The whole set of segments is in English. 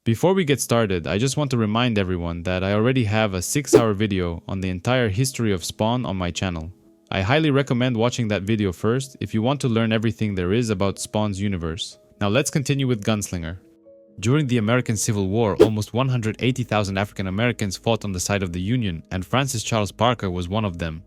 Before we get started, I just want to remind everyone that I already have a 6-hour video on the entire history of Spawn on my channel. I highly recommend watching that video first if you want to learn everything there is about Spawn's universe. Now let's continue with Gunslinger. During the American Civil War, almost 180,000 African Americans fought on the side of the Union, and Francis Charles Parker was one of them.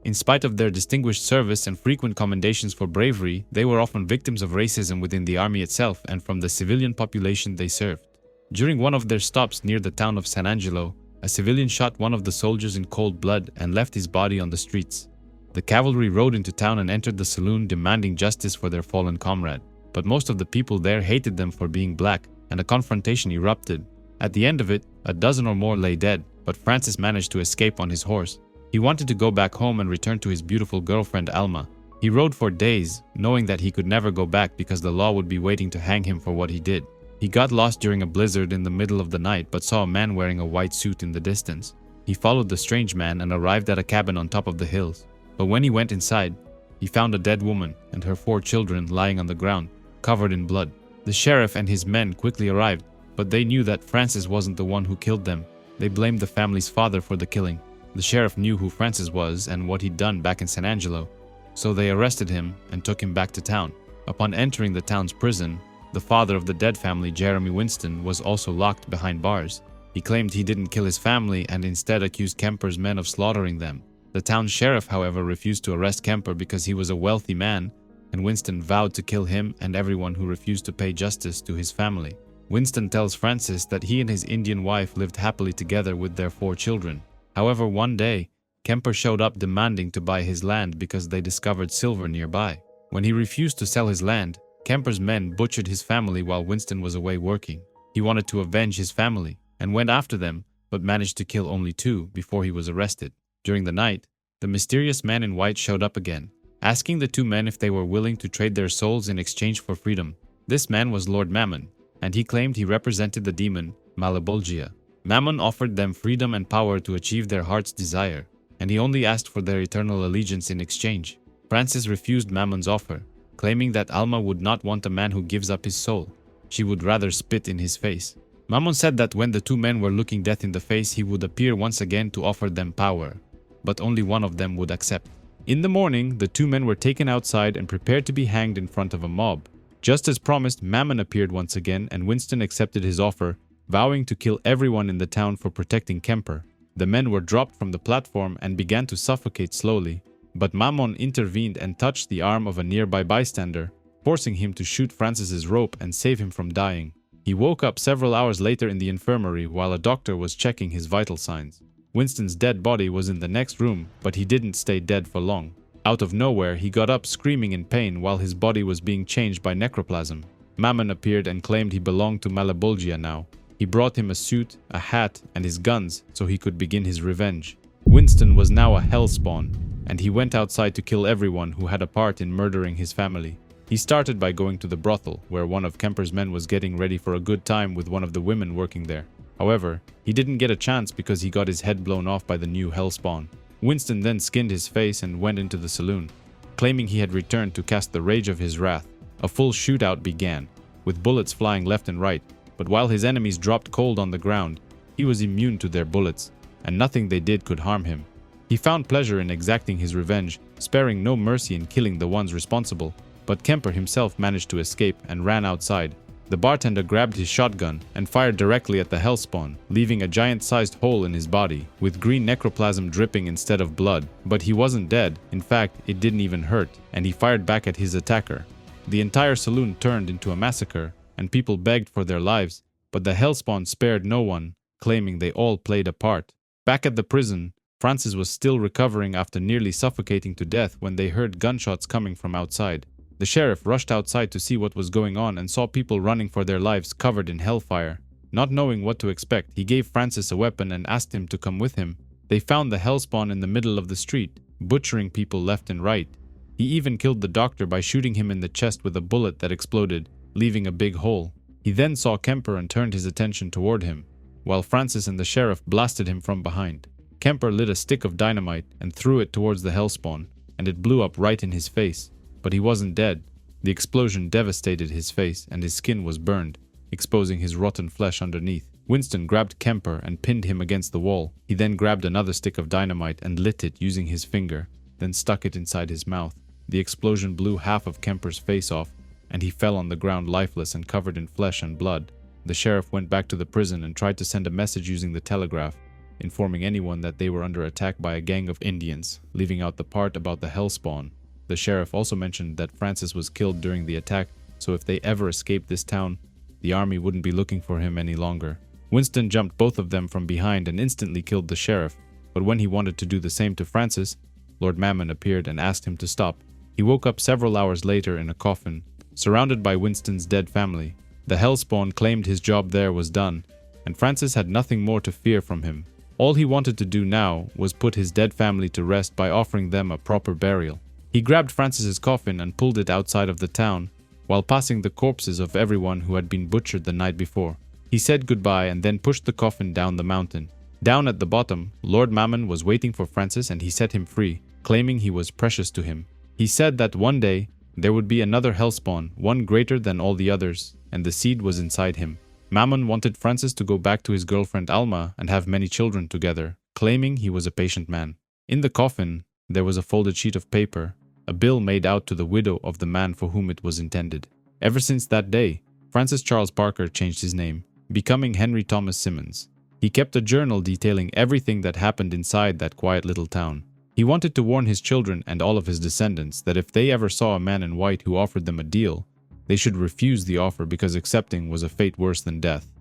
In spite of their distinguished service and frequent commendations for bravery, they were often victims of racism within the army itself and from the civilian population they served. During one of their stops near the town of San Angelo, a civilian shot one of the soldiers in cold blood and left his body on the streets. The cavalry rode into town and entered the saloon demanding justice for their fallen comrade. But most of the people there hated them for being black, and a confrontation erupted. At the end of it, a dozen or more lay dead, but Francis managed to escape on his horse. He wanted to go back home and return to his beautiful girlfriend Alma. He rode for days, knowing that he could never go back because the law would be waiting to hang him for what he did. He got lost during a blizzard in the middle of the night but saw a man wearing a white suit in the distance. He followed the strange man and arrived at a cabin on top of the hills. But when he went inside, he found a dead woman and her 4 children lying on the ground, covered in blood. The sheriff and his men quickly arrived, but they knew that Francis wasn't the one who killed them. They blamed the family's father for the killing. The sheriff knew who Francis was and what he'd done back in San Angelo, so they arrested him and took him back to town. Upon entering the town's prison, the father of the dead family, Jeremy Winston, was also locked behind bars. He claimed he didn't kill his family and instead accused Kemper's men of slaughtering them. The town sheriff, however, refused to arrest Kemper because he was a wealthy man, and Winston vowed to kill him and everyone who refused to pay justice to his family. Winston tells Francis that he and his Indian wife lived happily together with their 4 children. However, one day, Kemper showed up demanding to buy his land because they discovered silver nearby. When he refused to sell his land, Kemper's men butchered his family while Winston was away working. He wanted to avenge his family and went after them, but managed to kill only 2 before he was arrested. During the night, the mysterious man in white showed up again, asking the 2 men if they were willing to trade their souls in exchange for freedom. This man was Lord Mammon, and he claimed he represented the demon Malebolgia. Mammon offered them freedom and power to achieve their heart's desire, and he only asked for their eternal allegiance in exchange. Francis refused Mammon's offer, claiming that Alma would not want a man who gives up his soul. She would rather spit in his face. Mammon said that when the 2 men were looking death in the face, he would appear once again to offer them power, but only one of them would accept. In the morning, the 2 men were taken outside and prepared to be hanged in front of a mob. Just as promised, Mammon appeared once again and Winston accepted his offer, vowing to kill everyone in the town for protecting Kemper. The men were dropped from the platform and began to suffocate slowly, but Mammon intervened and touched the arm of a nearby bystander, forcing him to shoot Francis's rope and save him from dying. He woke up several hours later in the infirmary while a doctor was checking his vital signs. Winston's dead body was in the next room, but he didn't stay dead for long. Out of nowhere, he got up screaming in pain while his body was being changed by necroplasm. Mammon appeared and claimed he belonged to Malebolgia now. He brought him a suit, a hat, and his guns so he could begin his revenge. Winston was now a Hellspawn, and he went outside to kill everyone who had a part in murdering his family. He started by going to the brothel, where one of Kemper's men was getting ready for a good time with one of the women working there. However, he didn't get a chance because he got his head blown off by the new Hellspawn. Winston then skinned his face and went into the saloon, claiming he had returned to cast the rage of his wrath. A full shootout began, with bullets flying left and right, but while his enemies dropped cold on the ground, he was immune to their bullets, and nothing they did could harm him. He found pleasure in exacting his revenge, sparing no mercy in killing the ones responsible, but Kemper himself managed to escape and ran outside. The bartender grabbed his shotgun and fired directly at the Hellspawn, leaving a giant-sized hole in his body, with green necroplasm dripping instead of blood. But he wasn't dead. In fact, it didn't even hurt, and he fired back at his attacker. The entire saloon turned into a massacre, and people begged for their lives, but the Hellspawn spared no one, claiming they all played a part. Back at the prison, Francis was still recovering after nearly suffocating to death when they heard gunshots coming from outside. The sheriff rushed outside to see what was going on and saw people running for their lives covered in hellfire. Not knowing what to expect, he gave Francis a weapon and asked him to come with him. They found the Hellspawn in the middle of the street, butchering people left and right. He even killed the doctor by shooting him in the chest with a bullet that exploded, leaving a big hole. He then saw Kemper and turned his attention toward him, while Francis and the sheriff blasted him from behind. Kemper lit a stick of dynamite and threw it towards the Hellspawn, and it blew up right in his face. But he wasn't dead. The explosion devastated his face and his skin was burned. exposing his rotten flesh underneath. Winston grabbed Kemper and pinned him against the wall. He then grabbed another stick of dynamite and lit it using his finger, then stuck it inside his mouth. The explosion blew half of Kemper's face off, and he fell on the ground lifeless and covered in flesh and blood. The sheriff went back to the prison and tried to send a message using the telegraph, informing anyone that they were under attack by a gang of Indians, leaving out the part about the Hellspawn. The sheriff also mentioned that Francis was killed during the attack, so if they ever escaped this town, the army wouldn't be looking for him any longer. Winston jumped both of them from behind and instantly killed the sheriff, but when he wanted to do the same to Francis, Lord Mammon appeared and asked him to stop. He woke up several hours later in a coffin, surrounded by Winston's dead family. The Hellspawn claimed his job there was done, and Francis had nothing more to fear from him. All he wanted to do now was put his dead family to rest by offering them a proper burial. He grabbed Francis's coffin and pulled it outside of the town, while passing the corpses of everyone who had been butchered the night before. He said goodbye and then pushed the coffin down the mountain. Down at the bottom, Lord Mammon was waiting for Francis and he set him free, claiming he was precious to him. He said that one day, there would be another Hellspawn, one greater than all the others, and the seed was inside him. Mammon wanted Francis to go back to his girlfriend Alma and have many children together, claiming he was a patient man. In the coffin, there was a folded sheet of paper, a bill made out to the widow of the man for whom it was intended. Ever since that day, Francis Charles Parker changed his name, becoming Henry Thomas Simmons. He kept a journal detailing everything that happened inside that quiet little town. He wanted to warn his children and all of his descendants that if they ever saw a man in white who offered them a deal, they should refuse the offer because accepting was a fate worse than death.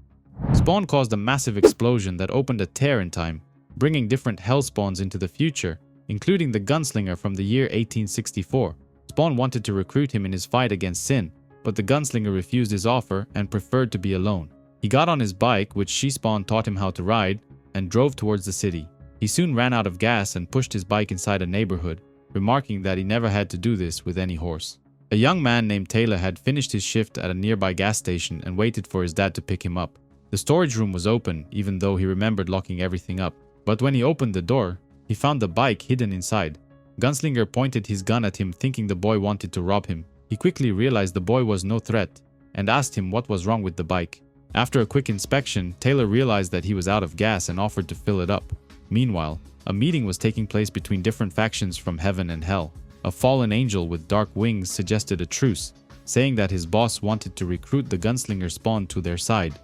Spawn caused a massive explosion that opened a tear in time, bringing different Hellspawns into the future, including the Gunslinger from the year 1864. Spawn wanted to recruit him in his fight against Sin, but the Gunslinger refused his offer and preferred to be alone. He got on his bike, which Spawn taught him how to ride, and drove towards the city. He soon ran out of gas and pushed his bike inside a neighborhood, remarking that he never had to do this with any horse. A young man named Taylor had finished his shift at a nearby gas station and waited for his dad to pick him up. The storage room was open, even though he remembered locking everything up. But when he opened the door, he found the bike hidden inside. Gunslinger pointed his gun at him, thinking the boy wanted to rob him. He quickly realized the boy was no threat and asked him what was wrong with the bike. After a quick inspection, Taylor realized that he was out of gas and offered to fill it up. Meanwhile, a meeting was taking place between different factions from heaven and hell. A fallen angel with dark wings suggested a truce, saying that his boss wanted to recruit the Gunslinger Spawn to their side.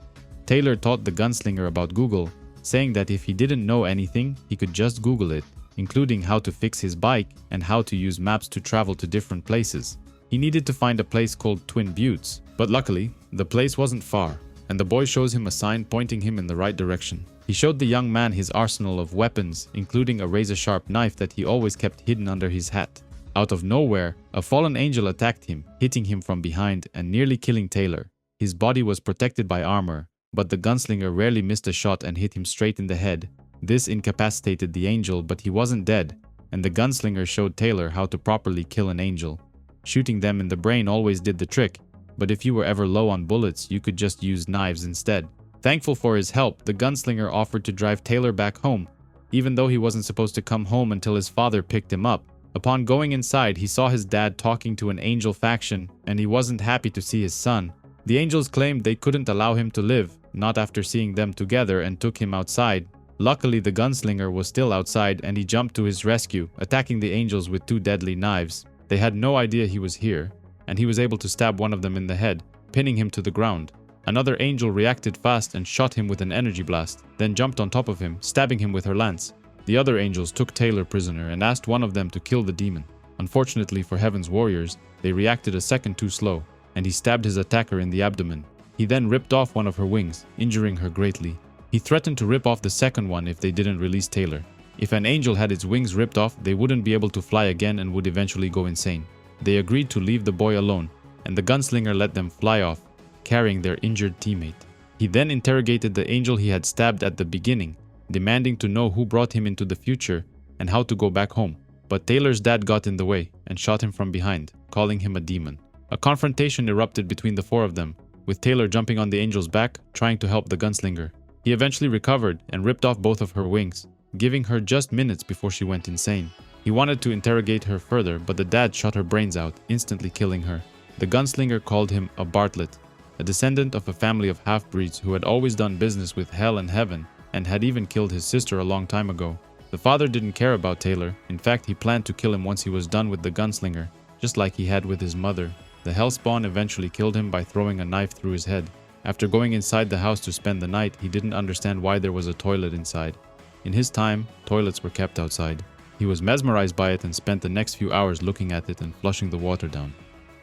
Taylor taught the Gunslinger about Google, saying that if he didn't know anything, he could just Google it, including how to fix his bike and how to use maps to travel to different places. He needed to find a place called Twin Buttes, but luckily, the place wasn't far, and the boy shows him a sign pointing him in the right direction. He showed the young man his arsenal of weapons, including a razor-sharp knife that he always kept hidden under his hat. Out of nowhere, a fallen angel attacked him, hitting him from behind and nearly killing Taylor. His body was protected by armor, but the Gunslinger rarely missed a shot and hit him straight in the head. This incapacitated the angel, but he wasn't dead, and the Gunslinger showed Taylor how to properly kill an angel. Shooting them in the brain always did the trick, but if you were ever low on bullets, you could just use knives instead. Thankful for his help, the Gunslinger offered to drive Taylor back home, even though he wasn't supposed to come home until his father picked him up. Upon going inside, he saw his dad talking to an angel faction, and he wasn't happy to see his son. The angels claimed they couldn't allow him to live, not after seeing them together, and took him outside. Luckily, the Gunslinger was still outside and he jumped to his rescue, attacking the angels with 2 deadly knives. They had no idea he was here, and he was able to stab one of them in the head, pinning him to the ground. Another angel reacted fast and shot him with an energy blast, then jumped on top of him, stabbing him with her lance. The other angels took Taylor prisoner and asked one of them to kill the demon. Unfortunately for Heaven's warriors, they reacted a second too slow, and he stabbed his attacker in the abdomen. He then ripped off one of her wings, injuring her greatly. He threatened to rip off the second one if they didn't release Taylor. If an angel had its wings ripped off, they wouldn't be able to fly again and would eventually go insane. They agreed to leave the boy alone, and the Gunslinger let them fly off, carrying their injured teammate. He then interrogated the angel he had stabbed at the beginning, demanding to know who brought him into the future and how to go back home. But Taylor's dad got in the way and shot him from behind, calling him a demon. A confrontation erupted between the 4 of them, with Taylor jumping on the angel's back, trying to help the Gunslinger. He eventually recovered and ripped off both of her wings, giving her just minutes before she went insane. He wanted to interrogate her further, but the dad shot her brains out, instantly killing her. The Gunslinger called him a Bartlett, a descendant of a family of half-breeds who had always done business with hell and heaven and had even killed his sister a long time ago. The father didn't care about Taylor. In fact, he planned to kill him once he was done with the gunslinger, just like he had with his mother. The Hellspawn eventually killed him by throwing a knife through his head. After going inside the house to spend the night, he didn't understand why there was a toilet inside. In his time, toilets were kept outside. He was mesmerized by it and spent the next few hours looking at it and flushing the water down.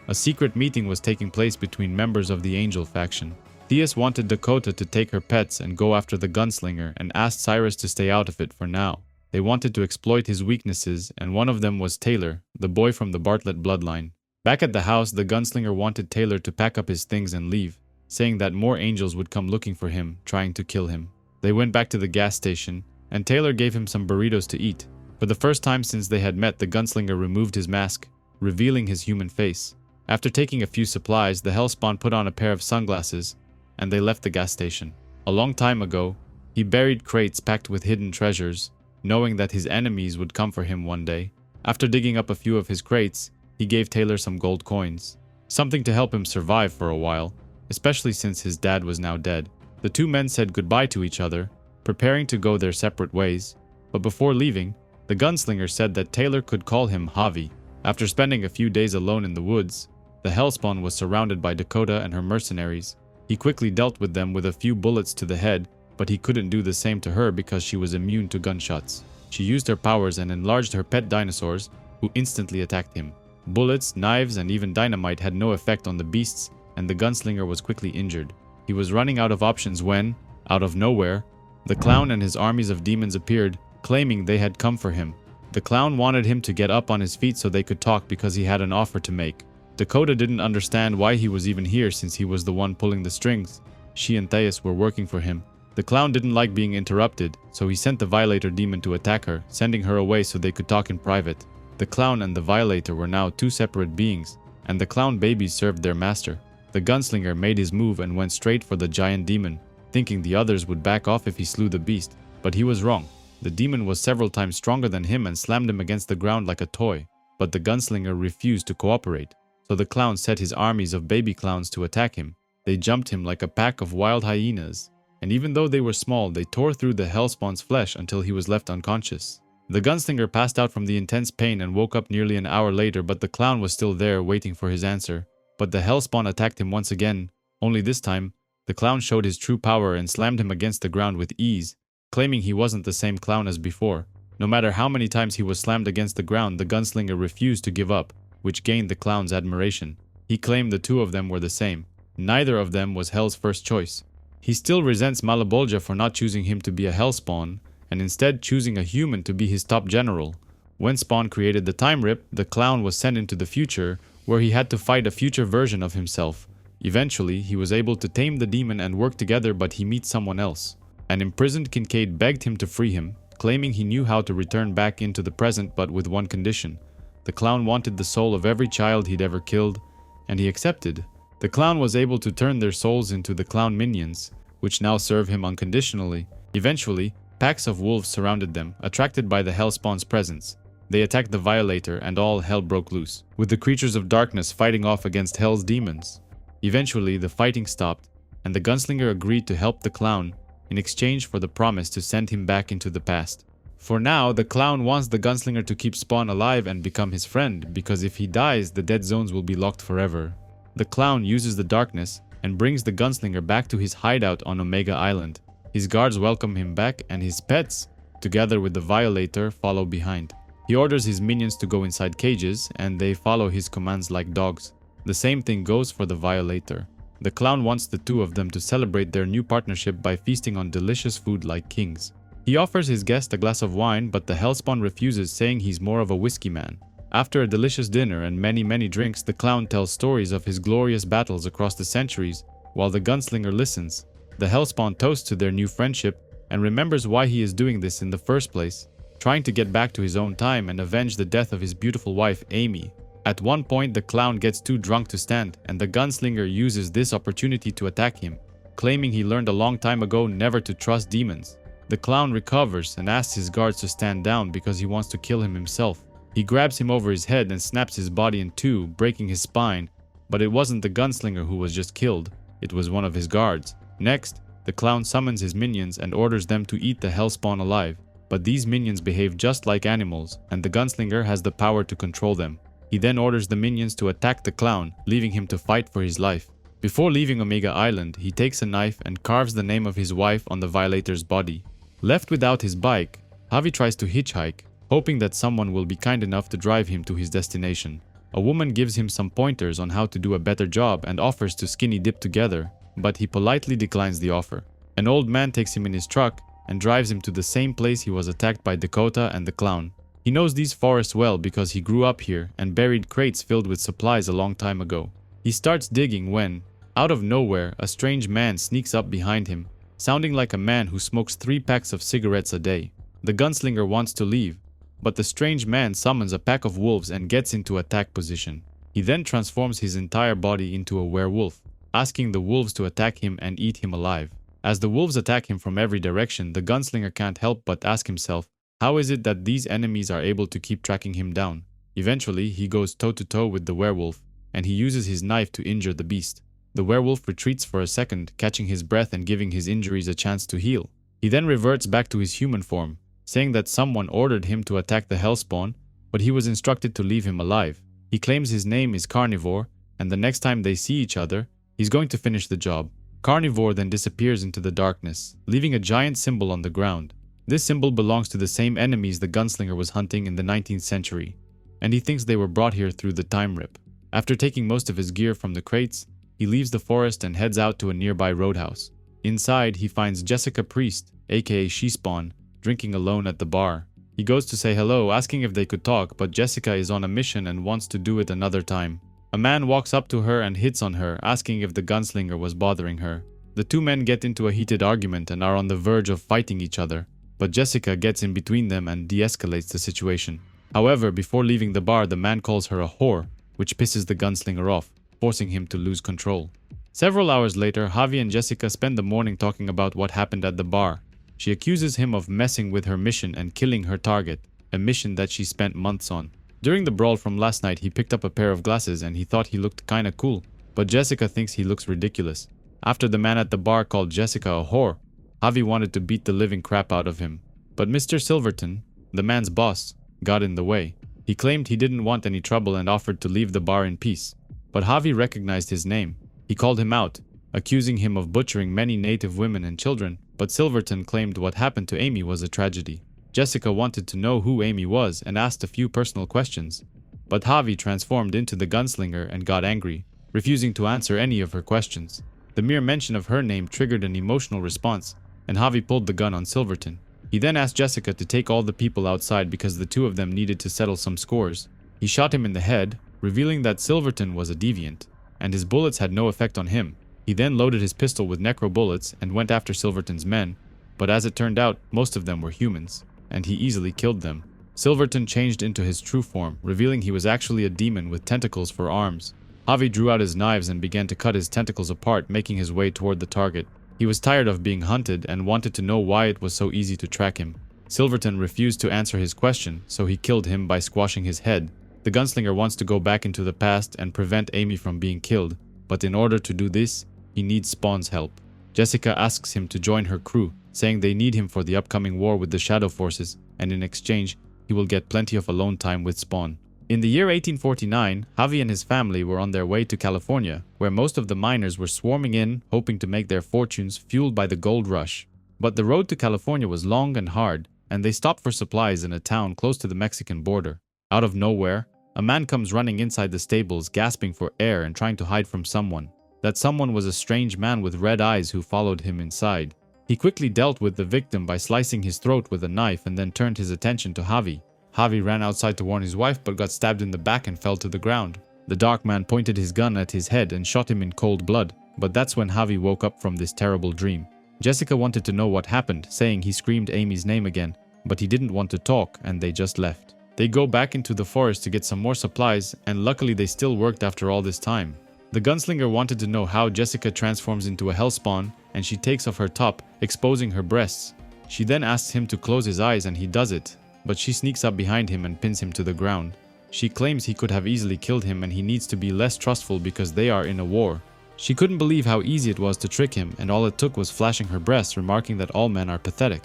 A secret meeting was taking place between members of the Angel faction. Titus wanted Dakota to take her pets and go after the gunslinger and asked Cyrus to stay out of it for now. They wanted to exploit his weaknesses, and one of them was Taylor, the boy from the Bartlett bloodline. Back at the house, the gunslinger wanted Taylor to pack up his things and leave, saying that more angels would come looking for him, trying to kill him. They went back to the gas station, and Taylor gave him some burritos to eat. For the first time since they had met, the gunslinger removed his mask, revealing his human face. After taking a few supplies, the Hellspawn put on a pair of sunglasses, and they left the gas station. A long time ago, he buried crates packed with hidden treasures, knowing that his enemies would come for him one day. After digging up a few of his crates, he gave Taylor some gold coins, something to help him survive for a while, especially since his dad was now dead. The two men said goodbye to each other, preparing to go their separate ways, but before leaving, the gunslinger said that Taylor could call him Javi. After spending a few days alone in the woods, the Hellspawn was surrounded by Dakota and her mercenaries. He quickly dealt with them with a few bullets to the head, but he couldn't do the same to her because she was immune to gunshots. She used her powers and enlarged her pet dinosaurs, who instantly attacked him. Bullets, knives, and even dynamite had no effect on the beasts, and the gunslinger was quickly injured. He was running out of options when, out of nowhere, the clown and his armies of demons appeared, claiming they had come for him. The clown wanted him to get up on his feet so they could talk because he had an offer to make. Dakota didn't understand why he was even here since he was the one pulling the strings. She and Titus were working for him. The clown didn't like being interrupted, so he sent the Violator demon to attack her, sending her away so they could talk in private. The clown and the Violator were now two separate beings, and the clown babies served their master. The gunslinger made his move and went straight for the giant demon, thinking the others would back off if he slew the beast, but he was wrong. The demon was several times stronger than him and slammed him against the ground like a toy, but the gunslinger refused to cooperate, so the clown set his armies of baby clowns to attack him. They jumped him like a pack of wild hyenas, and even though they were small, they tore through the Hellspawn's flesh until he was left unconscious. The gunslinger passed out from the intense pain and woke up nearly an hour later, but the clown was still there waiting for his answer. But the Hellspawn attacked him once again, only this time, the clown showed his true power and slammed him against the ground with ease, claiming he wasn't the same clown as before. No matter how many times he was slammed against the ground, the gunslinger refused to give up, which gained the clown's admiration. He claimed the two of them were the same. Neither of them was Hell's first choice. He still resents Malebolgia for not choosing him to be a Hellspawn, and instead choosing a human to be his top general. When Spawn created the Time Rip, the clown was sent into the future, where he had to fight a future version of himself. Eventually, he was able to tame the demon and work together, but he meets someone else. An imprisoned Kincaid begged him to free him, claiming he knew how to return back into the present, but with one condition. The clown wanted the soul of every child he'd ever killed, and he accepted. The clown was able to turn their souls into the clown minions, which now serve him unconditionally. Eventually, packs of wolves surrounded them, attracted by the Hellspawn's presence. They attacked the Violator and all hell broke loose, with the creatures of darkness fighting off against Hell's demons. Eventually, the fighting stopped, and the gunslinger agreed to help the clown in exchange for the promise to send him back into the past. For now, the clown wants the gunslinger to keep Spawn alive and become his friend, because if he dies, the dead zones will be locked forever. The clown uses the darkness and brings the gunslinger back to his hideout on Omega Island. His guards welcome him back, and his pets, together with the Violator, follow behind. He orders his minions to go inside cages, and they follow his commands like dogs. The same thing goes for the Violator. The clown wants the two of them to celebrate their new partnership by feasting on delicious food like kings. He offers his guest a glass of wine, but the Hellspawn refuses, saying he's more of a whiskey man. After a delicious dinner and many drinks, the clown tells stories of his glorious battles across the centuries, while the gunslinger listens. The Hellspawn toasts to their new friendship and remembers why he is doing this in the first place, trying to get back to his own time and avenge the death of his beautiful wife, Amy. At one point, the clown gets too drunk to stand, and the gunslinger uses this opportunity to attack him, claiming he learned a long time ago never to trust demons. The clown recovers and asks his guards to stand down because he wants to kill him himself. He grabs him over his head and snaps his body in two, breaking his spine, but it wasn't the gunslinger who was just killed. It was one of his guards. Next, the clown summons his minions and orders them to eat the Hellspawn alive. But these minions behave just like animals, and the gunslinger has the power to control them. He then orders the minions to attack the clown, leaving him to fight for his life. Before leaving Omega Island, he takes a knife and carves the name of his wife on the violator's body. Left without his bike, Javi tries to hitchhike, hoping that someone will be kind enough to drive him to his destination. A woman gives him some pointers on how to do a better job and offers to skinny dip together, but he politely declines the offer. An old man takes him in his truck and drives him to the same place he was attacked by Dakota and the clown. He knows these forests well because he grew up here and buried crates filled with supplies a long time ago. He starts digging when, out of nowhere, a strange man sneaks up behind him, sounding like a man who smokes 3 packs of cigarettes a day. The gunslinger wants to leave, but the strange man summons a pack of wolves and gets into attack position. He then transforms his entire body into a werewolf, asking the wolves to attack him and eat him alive. As the wolves attack him from every direction, the gunslinger can't help but ask himself, how is it that these enemies are able to keep tracking him down? Eventually, he goes toe-to-toe with the werewolf, and he uses his knife to injure the beast. The werewolf retreats for a second, catching his breath and giving his injuries a chance to heal. He then reverts back to his human form, saying that someone ordered him to attack the Hellspawn, but he was instructed to leave him alive. He claims his name is Carnivore, and the next time they see each other, he's going to finish the job. Carnivore then disappears into the darkness, leaving a giant symbol on the ground. This symbol belongs to the same enemies the gunslinger was hunting in the 19th century, and he thinks they were brought here through the time rip. After taking most of his gear from the crates, he leaves the forest and heads out to a nearby roadhouse. Inside, he finds Jessica Priest, aka She-Spawn, drinking alone at the bar. He goes to say hello, asking if they could talk, but Jessica is on a mission and wants to do it another time. A man walks up to her and hits on her, asking if the gunslinger was bothering her. The two men get into a heated argument and are on the verge of fighting each other, but Jessica gets in between them and de-escalates the situation. However, before leaving the bar, the man calls her a whore, which pisses the gunslinger off, forcing him to lose control. Several hours later, Javi and Jessica spend the morning talking about what happened at the bar. She accuses him of messing with her mission and killing her target, a mission that she spent months on. During the brawl from last night, he picked up a pair of glasses and he thought he looked kinda cool, but Jessica thinks he looks ridiculous. After the man at the bar called Jessica a whore, Javi wanted to beat the living crap out of him. But Mr. Silverton, the man's boss, got in the way. He claimed he didn't want any trouble and offered to leave the bar in peace. But Javi recognized his name. He called him out, accusing him of butchering many native women and children, but Silverton claimed what happened to Amy was a tragedy. Jessica wanted to know who Amy was and asked a few personal questions. But Javi transformed into the gunslinger and got angry, refusing to answer any of her questions. The mere mention of her name triggered an emotional response, and Javi pulled the gun on Silverton. He then asked Jessica to take all the people outside because the two of them needed to settle some scores. He shot him in the head, revealing that Silverton was a deviant, and his bullets had no effect on him. He then loaded his pistol with necro bullets and went after Silverton's men, but as it turned out, most of them were humans, and he easily killed them. Silverton changed into his true form, revealing he was actually a demon with tentacles for arms. Javi drew out his knives and began to cut his tentacles apart, making his way toward the target. He was tired of being hunted and wanted to know why it was so easy to track him. Silverton refused to answer his question, so he killed him by squashing his head. The gunslinger wants to go back into the past and prevent Amy from being killed, but in order to do this, he needs Spawn's help. Jessica asks him to join her crew, saying they need him for the upcoming war with the Shadow Forces, and in exchange, he will get plenty of alone time with Spawn. In the year 1849, Javi and his family were on their way to California, where most of the miners were swarming in, hoping to make their fortunes fueled by the gold rush. But the road to California was long and hard, and they stopped for supplies in a town close to the Mexican border. Out of nowhere, a man comes running inside the stables, gasping for air and trying to hide from someone. That someone was a strange man with red eyes who followed him inside. He quickly dealt with the victim by slicing his throat with a knife and then turned his attention to Javi. Javi ran outside to warn his wife but got stabbed in the back and fell to the ground. The dark man pointed his gun at his head and shot him in cold blood, but that's when Javi woke up from this terrible dream. Jessica wanted to know what happened, saying he screamed Amy's name again, but he didn't want to talk and they just left. They go back into the forest to get some more supplies, and luckily they still worked after all this time. The gunslinger wanted to know how Jessica transforms into a Hellspawn, and she takes off her top, exposing her breasts. She then asks him to close his eyes and he does it, but she sneaks up behind him and pins him to the ground. She claims he could have easily killed him and he needs to be less trustful because they are in a war. She couldn't believe how easy it was to trick him, and all it took was flashing her breasts, remarking that all men are pathetic.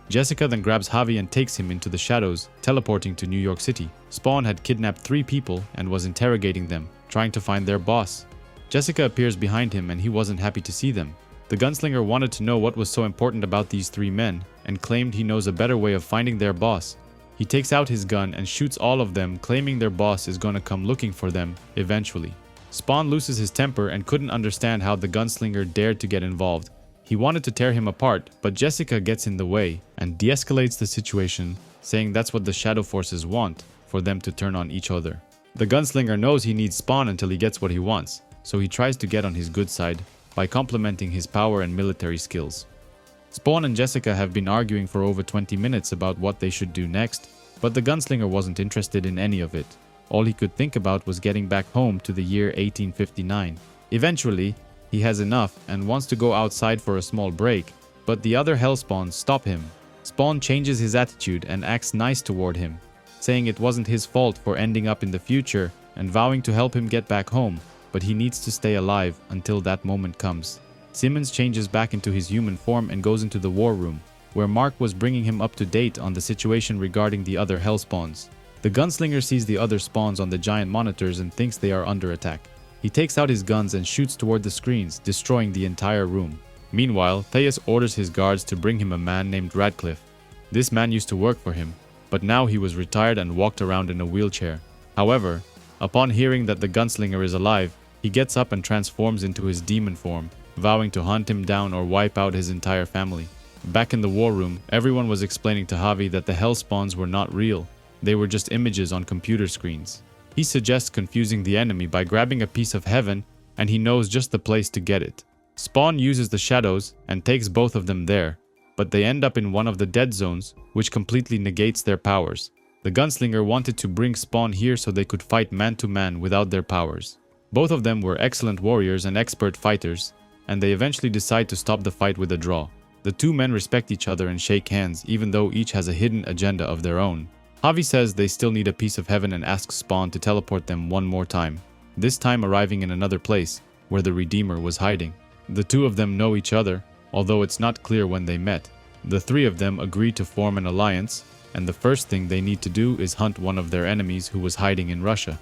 Jessica then grabs Javi and takes him into the shadows, teleporting to New York City. Spawn had kidnapped 3 people and was interrogating them, trying to find their boss. Jessica appears behind him and he wasn't happy to see them. The gunslinger wanted to know what was so important about these 3 men and claimed he knows a better way of finding their boss. He takes out his gun and shoots all of them, claiming their boss is gonna come looking for them eventually. Spawn loses his temper and couldn't understand how the gunslinger dared to get involved. He wanted to tear him apart, but Jessica gets in the way and de-escalates the situation, saying that's what the Shadow Forces want, for them to turn on each other. The gunslinger knows he needs Spawn until he gets what he wants, so he tries to get on his good side by complementing his power and military skills. Spawn and Jessica have been arguing for over 20 minutes about what they should do next, but the gunslinger wasn't interested in any of it. All he could think about was getting back home to the year 1859. Eventually, he has enough and wants to go outside for a small break, but the other Hellspawns stop him. Spawn changes his attitude and acts nice toward him, saying it wasn't his fault for ending up in the future and vowing to help him get back home, but he needs to stay alive until that moment comes. Simmons changes back into his human form and goes into the war room, where Mark was bringing him up to date on the situation regarding the other Hellspawns. The gunslinger sees the other spawns on the giant monitors and thinks they are under attack. He takes out his guns and shoots toward the screens, destroying the entire room. Meanwhile, Titus orders his guards to bring him a man named Radcliffe. This man used to work for him, but now he was retired and walked around in a wheelchair. However, upon hearing that the gunslinger is alive, he gets up and transforms into his demon form, vowing to hunt him down or wipe out his entire family. Back in the war room, everyone was explaining to Javi that the Hellspawns were not real. They were just images on computer screens. He suggests confusing the enemy by grabbing a piece of heaven, and he knows just the place to get it. Spawn uses the shadows and takes both of them there, but they end up in one of the dead zones, which completely negates their powers. The gunslinger wanted to bring Spawn here so they could fight man-to-man without their powers. Both of them were excellent warriors and expert fighters, and they eventually decide to stop the fight with a draw. The 2 men respect each other and shake hands, even though each has a hidden agenda of their own. Javi says they still need a piece of heaven and asks Spawn to teleport them one more time, this time arriving in another place, where the Redeemer was hiding. The 2 of them know each other, although it's not clear when they met. The 3 of them agree to form an alliance, and the first thing they need to do is hunt one of their enemies who was hiding in Russia.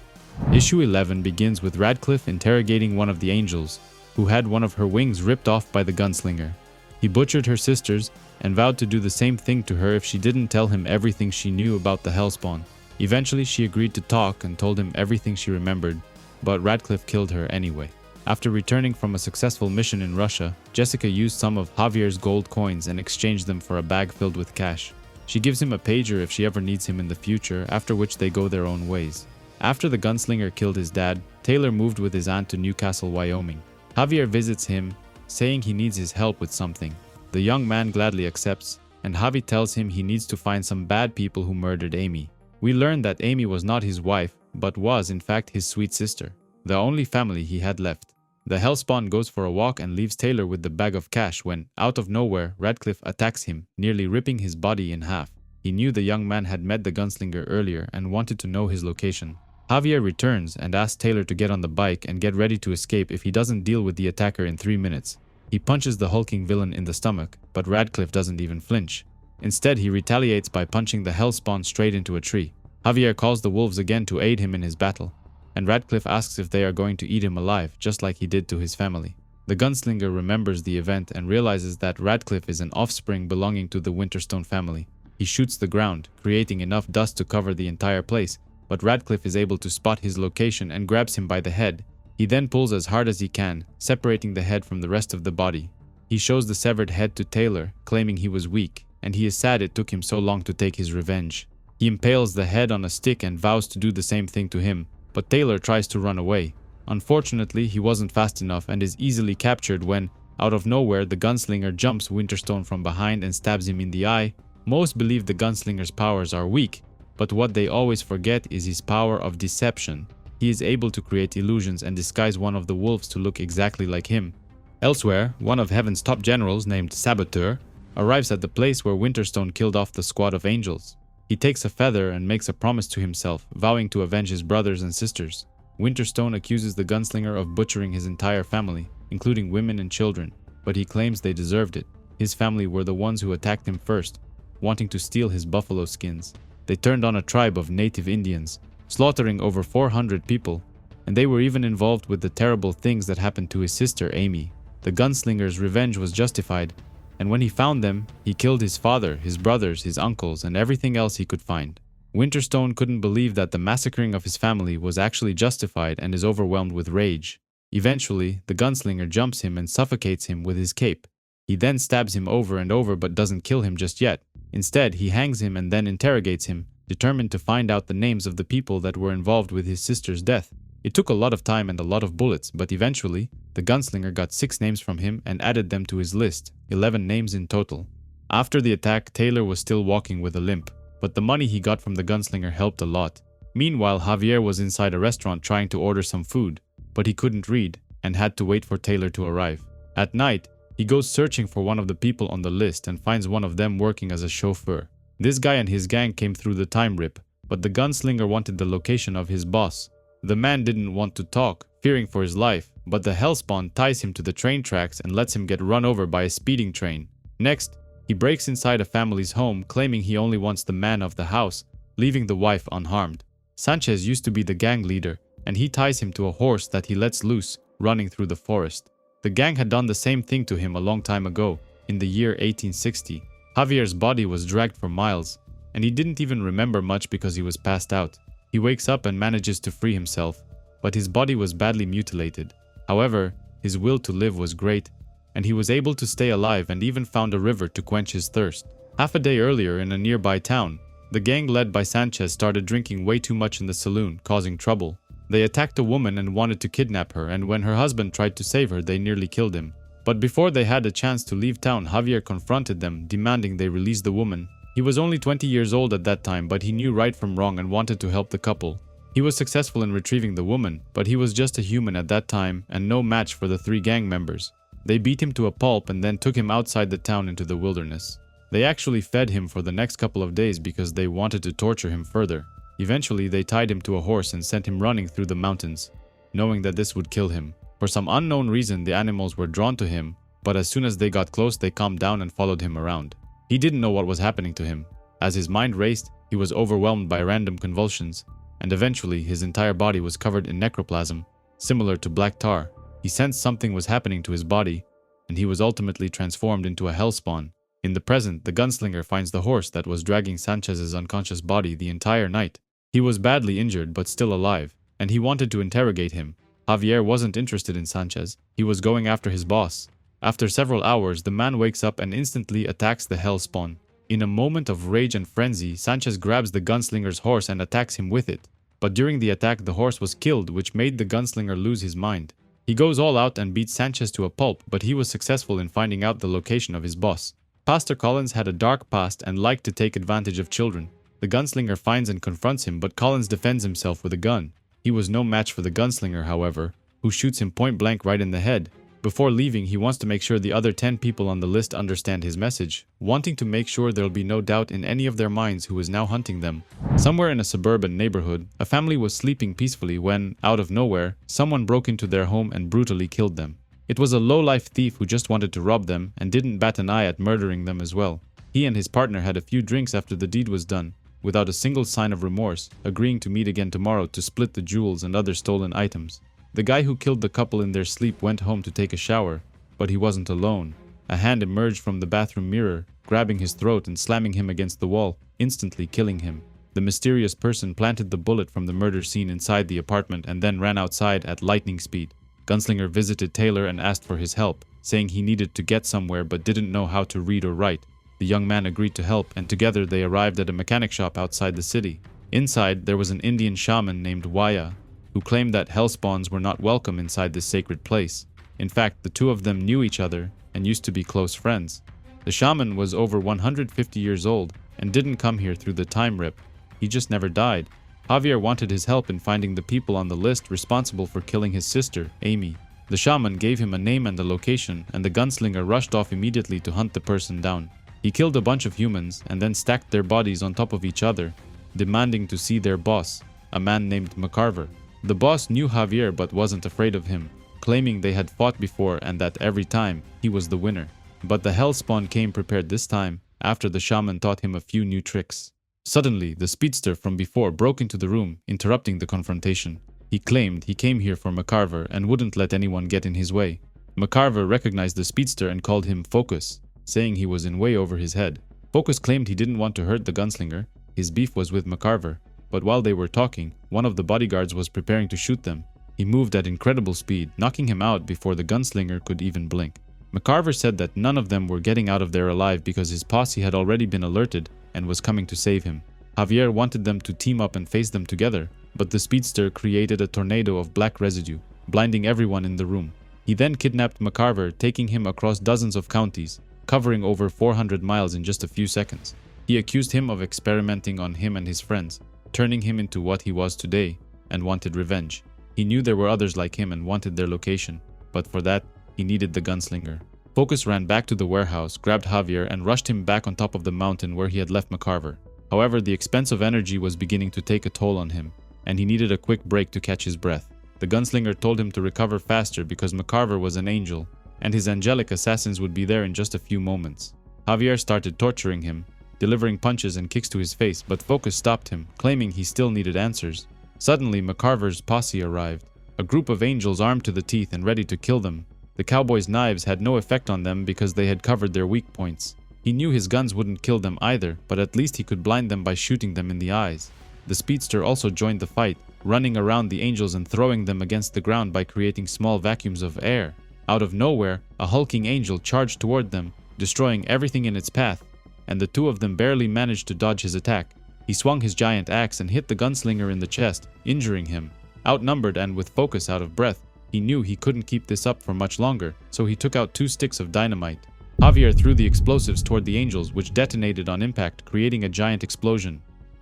Issue 11 begins with Radcliffe interrogating one of the angels, who had one of her wings ripped off by the gunslinger. He butchered her sisters and vowed to do the same thing to her if she didn't tell him everything she knew about the Hellspawn. Eventually, she agreed to talk and told him everything she remembered, but Radcliffe killed her anyway. After returning from a successful mission in Russia, Jessica used some of Javier's gold coins and exchanged them for a bag filled with cash. She gives him a pager if she ever needs him in the future, after which they go their own ways. After the gunslinger killed his dad, Taylor moved with his aunt to Newcastle, Wyoming. Javier visits him, saying he needs his help with something. The young man gladly accepts, and Javi tells him he needs to find some bad people who murdered Amy. We learn that Amy was not his wife, but was in fact his sweet sister, the only family he had left. The Hellspawn goes for a walk and leaves Taylor with the bag of cash when, out of nowhere, Radcliffe attacks him, nearly ripping his body in half. He knew the young man had met the gunslinger earlier and wanted to know his location. Javier returns and asks Taylor to get on the bike and get ready to escape if he doesn't deal with the attacker in 3 minutes. He punches the hulking villain in the stomach, but Radcliffe doesn't even flinch. Instead, he retaliates by punching the Hellspawn straight into a tree. Javier calls the wolves again to aid him in his battle, and Radcliffe asks if they are going to eat him alive, just like he did to his family. The gunslinger remembers the event and realizes that Radcliffe is an offspring belonging to the Winterstone family. He shoots the ground, creating enough dust to cover the entire place, but Radcliffe is able to spot his location and grabs him by the head. He then pulls as hard as he can, separating the head from the rest of the body. He shows the severed head to Taylor, claiming he was weak, and he is sad it took him so long to take his revenge. He impales the head on a stick and vows to do the same thing to him, but Taylor tries to run away. Unfortunately, he wasn't fast enough and is easily captured when, out of nowhere, the gunslinger jumps Winterstone from behind and stabs him in the eye. Most believe the gunslinger's powers are weak, but what they always forget is his power of deception. He is able to create illusions and disguise one of the wolves to look exactly like him. Elsewhere, one of Heaven's top generals named Saboteur arrives at the place where Winterstone killed off the squad of angels. He takes a feather and makes a promise to himself, vowing to avenge his brothers and sisters. Winterstone accuses the gunslinger of butchering his entire family, including women and children, but he claims they deserved it. His family were the ones who attacked him first, wanting to steal his buffalo skins. They turned on a tribe of native Indians, slaughtering over 400 people, and they were even involved with the terrible things that happened to his sister Amy. The gunslinger's revenge was justified, and when he found them, he killed his father, his brothers, his uncles, and everything else he could find. Winterstone couldn't believe that the massacring of his family was actually justified and is overwhelmed with rage. Eventually, the gunslinger jumps him and suffocates him with his cape. He then stabs him over and over but doesn't kill him just yet. Instead, he hangs him and then interrogates him, determined to find out the names of the people that were involved with his sister's death. It took a lot of time and a lot of bullets, but eventually, the gunslinger got 6 names from him and added them to his list, 11 names in total. After the attack, Taylor was still walking with a limp, but the money he got from the gunslinger helped a lot. Meanwhile, Javier was inside a restaurant trying to order some food, but he couldn't read and had to wait for Taylor to arrive. At night, he goes searching for one of the people on the list and finds one of them working as a chauffeur. This guy and his gang came through the time rip, but the gunslinger wanted the location of his boss. The man didn't want to talk, fearing for his life, but the Hellspawn ties him to the train tracks and lets him get run over by a speeding train. Next, he breaks inside a family's home, claiming he only wants the man of the house, leaving the wife unharmed. Sanchez used to be the gang leader, and he ties him to a horse that he lets loose, running through the forest. The gang had done the same thing to him a long time ago, in the year 1860. Javier's body was dragged for miles, and he didn't even remember much because he was passed out. He wakes up and manages to free himself, but his body was badly mutilated. However, his will to live was great, and he was able to stay alive and even found a river to quench his thirst. Half a day earlier in a nearby town, the gang led by Sanchez started drinking way too much in the saloon, causing trouble. They attacked a woman and wanted to kidnap her, and when her husband tried to save her, they nearly killed him. But before they had a chance to leave town, Javier confronted them, demanding they release the woman. He was only 20 years old at that time, but he knew right from wrong and wanted to help the couple. He was successful in retrieving the woman, but he was just a human at that time and no match for the 3 gang members. They beat him to a pulp and then took him outside the town into the wilderness. They actually fed him for the next couple of days because they wanted to torture him further. Eventually, they tied him to a horse and sent him running through the mountains, knowing that this would kill him. For some unknown reason, the animals were drawn to him, but as soon as they got close, they calmed down and followed him around. He didn't know what was happening to him. As his mind raced, he was overwhelmed by random convulsions, and eventually his entire body was covered in necroplasm, similar to black tar. He sensed something was happening to his body, and he was ultimately transformed into a Hellspawn. In the present, the gunslinger finds the horse that was dragging Sanchez's unconscious body the entire night. He was badly injured but still alive, and he wanted to interrogate him. Javier wasn't interested in Sanchez. He was going after his boss. After several hours, the man wakes up and instantly attacks the Hellspawn. In a moment of rage and frenzy, Sanchez grabs the gunslinger's horse and attacks him with it. But during the attack, the horse was killed, which made the gunslinger lose his mind. He goes all out and beats Sanchez to a pulp, but he was successful in finding out the location of his boss. Pastor Collins had a dark past and liked to take advantage of children. The gunslinger finds and confronts him, but Collins defends himself with a gun. He was no match for the gunslinger, however, who shoots him point blank right in the head. Before leaving, he wants to make sure the other 10 people on the list understand his message, wanting to make sure there'll be no doubt in any of their minds who is now hunting them. Somewhere in a suburban neighborhood, a family was sleeping peacefully when, out of nowhere, someone broke into their home and brutally killed them. It was a low-life thief who just wanted to rob them and didn't bat an eye at murdering them as well. He and his partner had a few drinks after the deed was done, without a single sign of remorse, agreeing to meet again tomorrow to split the jewels and other stolen items. The guy who killed the couple in their sleep went home to take a shower, but he wasn't alone. A hand emerged from the bathroom mirror, grabbing his throat and slamming him against the wall, instantly killing him. The mysterious person planted the bullet from the murder scene inside the apartment and then ran outside at lightning speed. Gunslinger visited Taylor and asked for his help, saying he needed to get somewhere but didn't know how to read or write. The young man agreed to help, and together they arrived at a mechanic shop outside the city. Inside, there was an Indian shaman named Waya, who claimed that Hellspawns were not welcome inside this sacred place. In fact, the two of them knew each other and used to be close friends. The shaman was over 150 years old and didn't come here through the time rip. He just never died. Javier wanted his help in finding the people on the list responsible for killing his sister, Amy. The shaman gave him a name and a location, and the gunslinger rushed off immediately to hunt the person down. He killed a bunch of humans and then stacked their bodies on top of each other, demanding to see their boss, a man named MacCarver. The boss knew Javier but wasn't afraid of him, claiming they had fought before and that every time he was the winner. But the Hellspawn came prepared this time, after the shaman taught him a few new tricks. Suddenly, the Speedster from before broke into the room, interrupting the confrontation. He claimed he came here for MacCarver and wouldn't let anyone get in his way. MacCarver recognized the Speedster and called him Focus, saying he was in way over his head. Focus claimed he didn't want to hurt the gunslinger. His beef was with MacCarver. But while they were talking, one of the bodyguards was preparing to shoot them. He moved at incredible speed, knocking him out before the gunslinger could even blink. MacCarver said that none of them were getting out of there alive because his posse had already been alerted and was coming to save him. Javier wanted them to team up and face them together, but the Speedster created a tornado of black residue, blinding everyone in the room. He then kidnapped MacCarver, taking him across dozens of counties, covering over 400 miles in just a few seconds. He accused him of experimenting on him and his friends, turning him into what he was today, and wanted revenge. He knew there were others like him and wanted their location, but for that, he needed the gunslinger. Focus ran back to the warehouse, grabbed Javier, and rushed him back on top of the mountain where he had left MacCarver. However, the expensive energy was beginning to take a toll on him, and he needed a quick break to catch his breath. The gunslinger told him to recover faster because MacCarver was an angel, and his angelic assassins would be there in just a few moments. Javier started torturing him, delivering punches and kicks to his face, but Focus stopped him, claiming he still needed answers. Suddenly, MacCarver's posse arrived, a group of angels armed to the teeth and ready to kill them. The cowboys' knives had no effect on them because they had covered their weak points. He knew his guns wouldn't kill them either, but at least he could blind them by shooting them in the eyes. The Speedster also joined the fight, running around the angels and throwing them against the ground by creating small vacuums of air. Out of nowhere, a hulking angel charged toward them, destroying everything in its path, and the two of them barely managed to dodge his attack. He swung his giant axe and hit the gunslinger in the chest, injuring him. Outnumbered and with Focus out of breath, he knew he couldn't keep this up for much longer, so he took out 2 sticks of dynamite. Javier threw the explosives toward the angels, which detonated on impact, creating a giant explosion.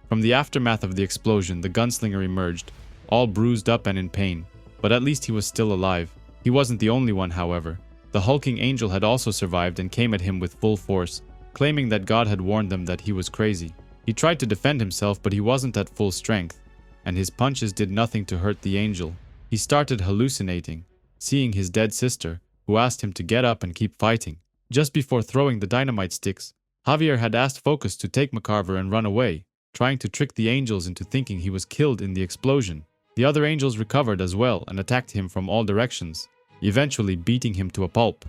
From the aftermath of the explosion, the gunslinger emerged, all bruised up and in pain, but at least he was still alive. He wasn't the only one, however. The hulking angel had also survived and came at him with full force, claiming that God had warned them that he was crazy. He tried to defend himself, but he wasn't at full strength, and his punches did nothing to hurt the angel. He started hallucinating, seeing his dead sister, who asked him to get up and keep fighting. Just before throwing the dynamite sticks, Javier had asked Focus to take MacCarver and run away, trying to trick the angels into thinking he was killed in the explosion. The other angels recovered as well and attacked him from all directions, eventually beating him to a pulp.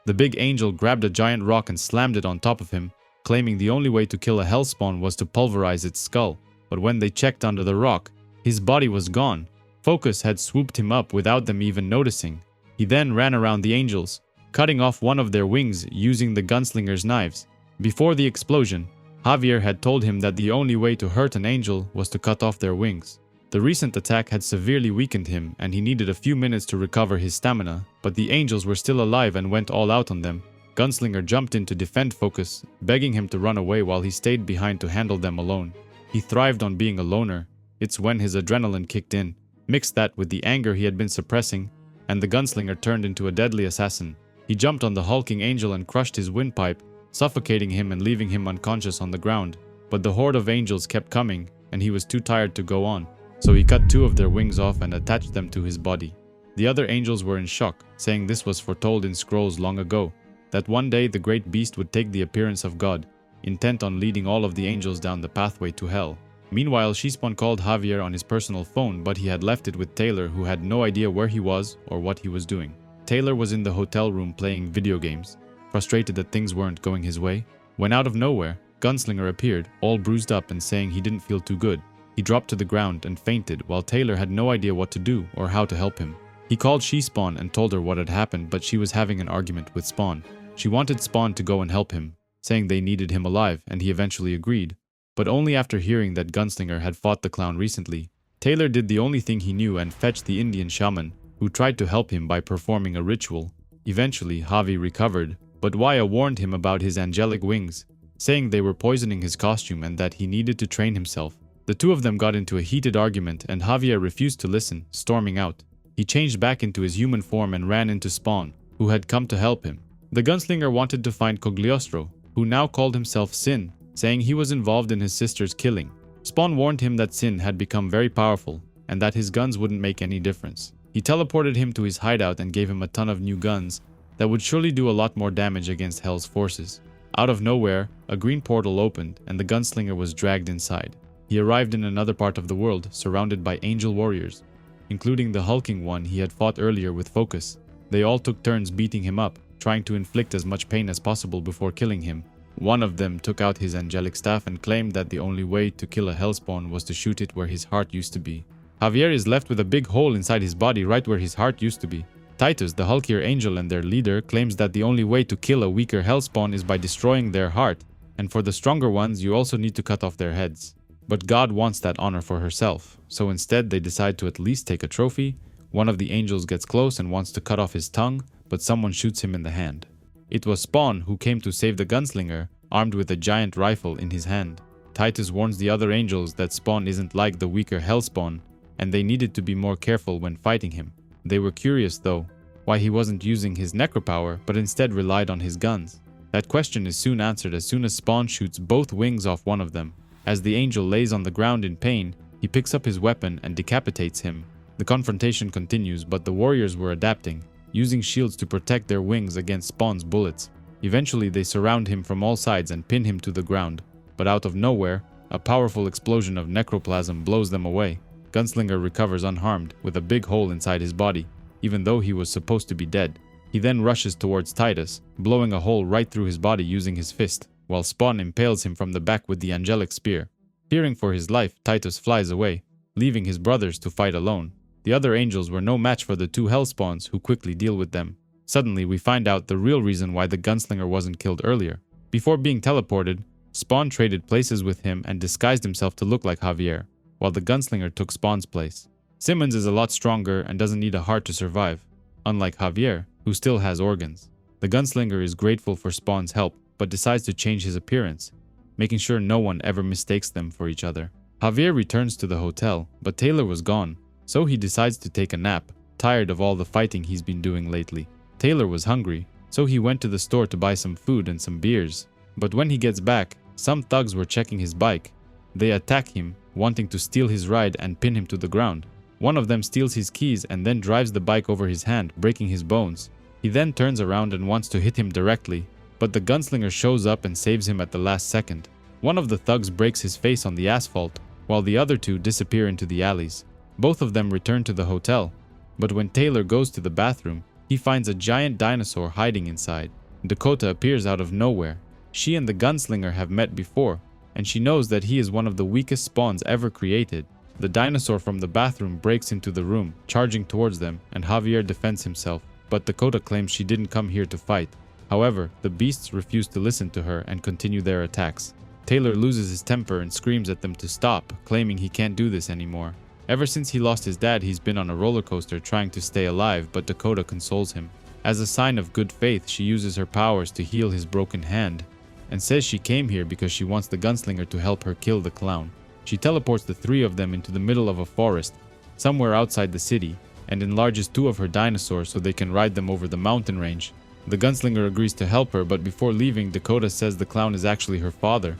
The big angel grabbed a giant rock and slammed it on top of him, claiming the only way to kill a Hellspawn was to pulverize its skull. But when they checked under the rock, his body was gone. Focus had swooped him up without them even noticing. He then ran around the angels, cutting off one of their wings using the gunslinger's knives. Before the explosion, Javier had told him that the only way to hurt an angel was to cut off their wings. The recent attack had severely weakened him and he needed a few minutes to recover his stamina, but the angels were still alive and went all out on them. Gunslinger jumped in to defend Focus, begging him to run away while he stayed behind to handle them alone. He thrived on being a loner. It's when his adrenaline kicked in. Mix that with the anger he had been suppressing, and the gunslinger turned into a deadly assassin. He jumped on the hulking angel and crushed his windpipe, suffocating him and leaving him unconscious on the ground. But the horde of angels kept coming, and he was too tired to go on, so he cut 2 of their wings off and attached them to his body. The other angels were in shock, saying this was foretold in scrolls long ago, that one day the great beast would take the appearance of God, intent on leading all of the angels down the pathway to hell. Meanwhile, Hellspawn called Javier on his personal phone, but he had left it with Taylor, who had no idea where he was or what he was doing. Taylor was in the hotel room playing video games, frustrated that things weren't going his way, when out of nowhere, Gunslinger appeared, all bruised up and saying he didn't feel too good. He dropped to the ground and fainted while Taylor had no idea what to do or how to help him. He called Hellspawn and told her what had happened, but she was having an argument with Spawn. She wanted Spawn to go and help him, saying they needed him alive, and he eventually agreed. But only after hearing that Gunslinger had fought the clown recently. Taylor did the only thing he knew and fetched the Indian shaman, who tried to help him by performing a ritual. Eventually, Javi recovered, but Waya warned him about his angelic wings, saying they were poisoning his costume and that he needed to train himself. The two of them got into a heated argument and Javier refused to listen, storming out. He changed back into his human form and ran into Spawn, who had come to help him. The gunslinger wanted to find Cogliostro, who now called himself Sin, saying he was involved in his sister's killing. Spawn warned him that Sin had become very powerful and that his guns wouldn't make any difference. He teleported him to his hideout and gave him a ton of new guns that would surely do a lot more damage against Hell's forces. Out of nowhere, a green portal opened and the gunslinger was dragged inside. He arrived in another part of the world, surrounded by angel warriors, including the hulking one he had fought earlier with Focus. They all took turns beating him up, trying to inflict as much pain as possible before killing him. One of them took out his angelic staff and claimed that the only way to kill a Hellspawn was to shoot it where his heart used to be. Javier is left with a big hole inside his body right where his heart used to be. Titus, the hulkier angel and their leader, claims that the only way to kill a weaker Hellspawn is by destroying their heart, and for the stronger ones you also need to cut off their heads. But God wants that honor for herself, so instead they decide to at least take a trophy. One of the angels gets close and wants to cut off his tongue, but someone shoots him in the hand. It was Spawn who came to save the gunslinger, armed with a giant rifle in his hand. Titus warns the other angels that Spawn isn't like the weaker Hellspawn, and they needed to be more careful when fighting him. They were curious, though, why he wasn't using his necropower, but instead relied on his guns. That question is soon answered as soon as Spawn shoots both wings off one of them. As the angel lays on the ground in pain, he picks up his weapon and decapitates him. The confrontation continues, but the warriors were adapting, using shields to protect their wings against Spawn's bullets. Eventually they surround him from all sides and pin him to the ground, but out of nowhere, a powerful explosion of necroplasm blows them away. Gunslinger recovers unharmed, with a big hole inside his body, even though he was supposed to be dead. He then rushes towards Titus, blowing a hole right through his body using his fist, while Spawn impales him from the back with the angelic spear. Fearing for his life, Titus flies away, leaving his brothers to fight alone. The other angels were no match for the two Hellspawns, who quickly deal with them. Suddenly, we find out the real reason why the gunslinger wasn't killed earlier. Before being teleported, Spawn traded places with him and disguised himself to look like Javier, while the gunslinger took Spawn's place. Simmons is a lot stronger and doesn't need a heart to survive, unlike Javier, who still has organs. The gunslinger is grateful for Spawn's help, but decides to change his appearance, making sure no one ever mistakes them for each other. Javier returns to the hotel, but Taylor was gone, so he decides to take a nap, tired of all the fighting he's been doing lately. Taylor was hungry, so he went to the store to buy some food and some beers. But when he gets back, some thugs were checking his bike. They attack him, wanting to steal his ride and pin him to the ground. One of them steals his keys and then drives the bike over his hand, breaking his bones. He then turns around and wants to hit him directly, but the gunslinger shows up and saves him at the last second. One of the thugs breaks his face on the asphalt, while the other two disappear into the alleys. Both of them return to the hotel, but when Taylor goes to the bathroom, he finds a giant dinosaur hiding inside. Dakota appears out of nowhere. She and the gunslinger have met before, and she knows that he is one of the weakest spawns ever created. The dinosaur from the bathroom breaks into the room, charging towards them, and Javier defends himself, but Dakota claims she didn't come here to fight. However, the beasts refuse to listen to her and continue their attacks. Taylor loses his temper and screams at them to stop, claiming he can't do this anymore. Ever since he lost his dad, he's been on a roller coaster trying to stay alive, but Dakota consoles him. As a sign of good faith, she uses her powers to heal his broken hand, and says she came here because she wants the gunslinger to help her kill the clown. She teleports the three of them into the middle of a forest, somewhere outside the city, and enlarges two of her dinosaurs so they can ride them over the mountain range. The gunslinger agrees to help her, but before leaving, Dakota says the clown is actually her father.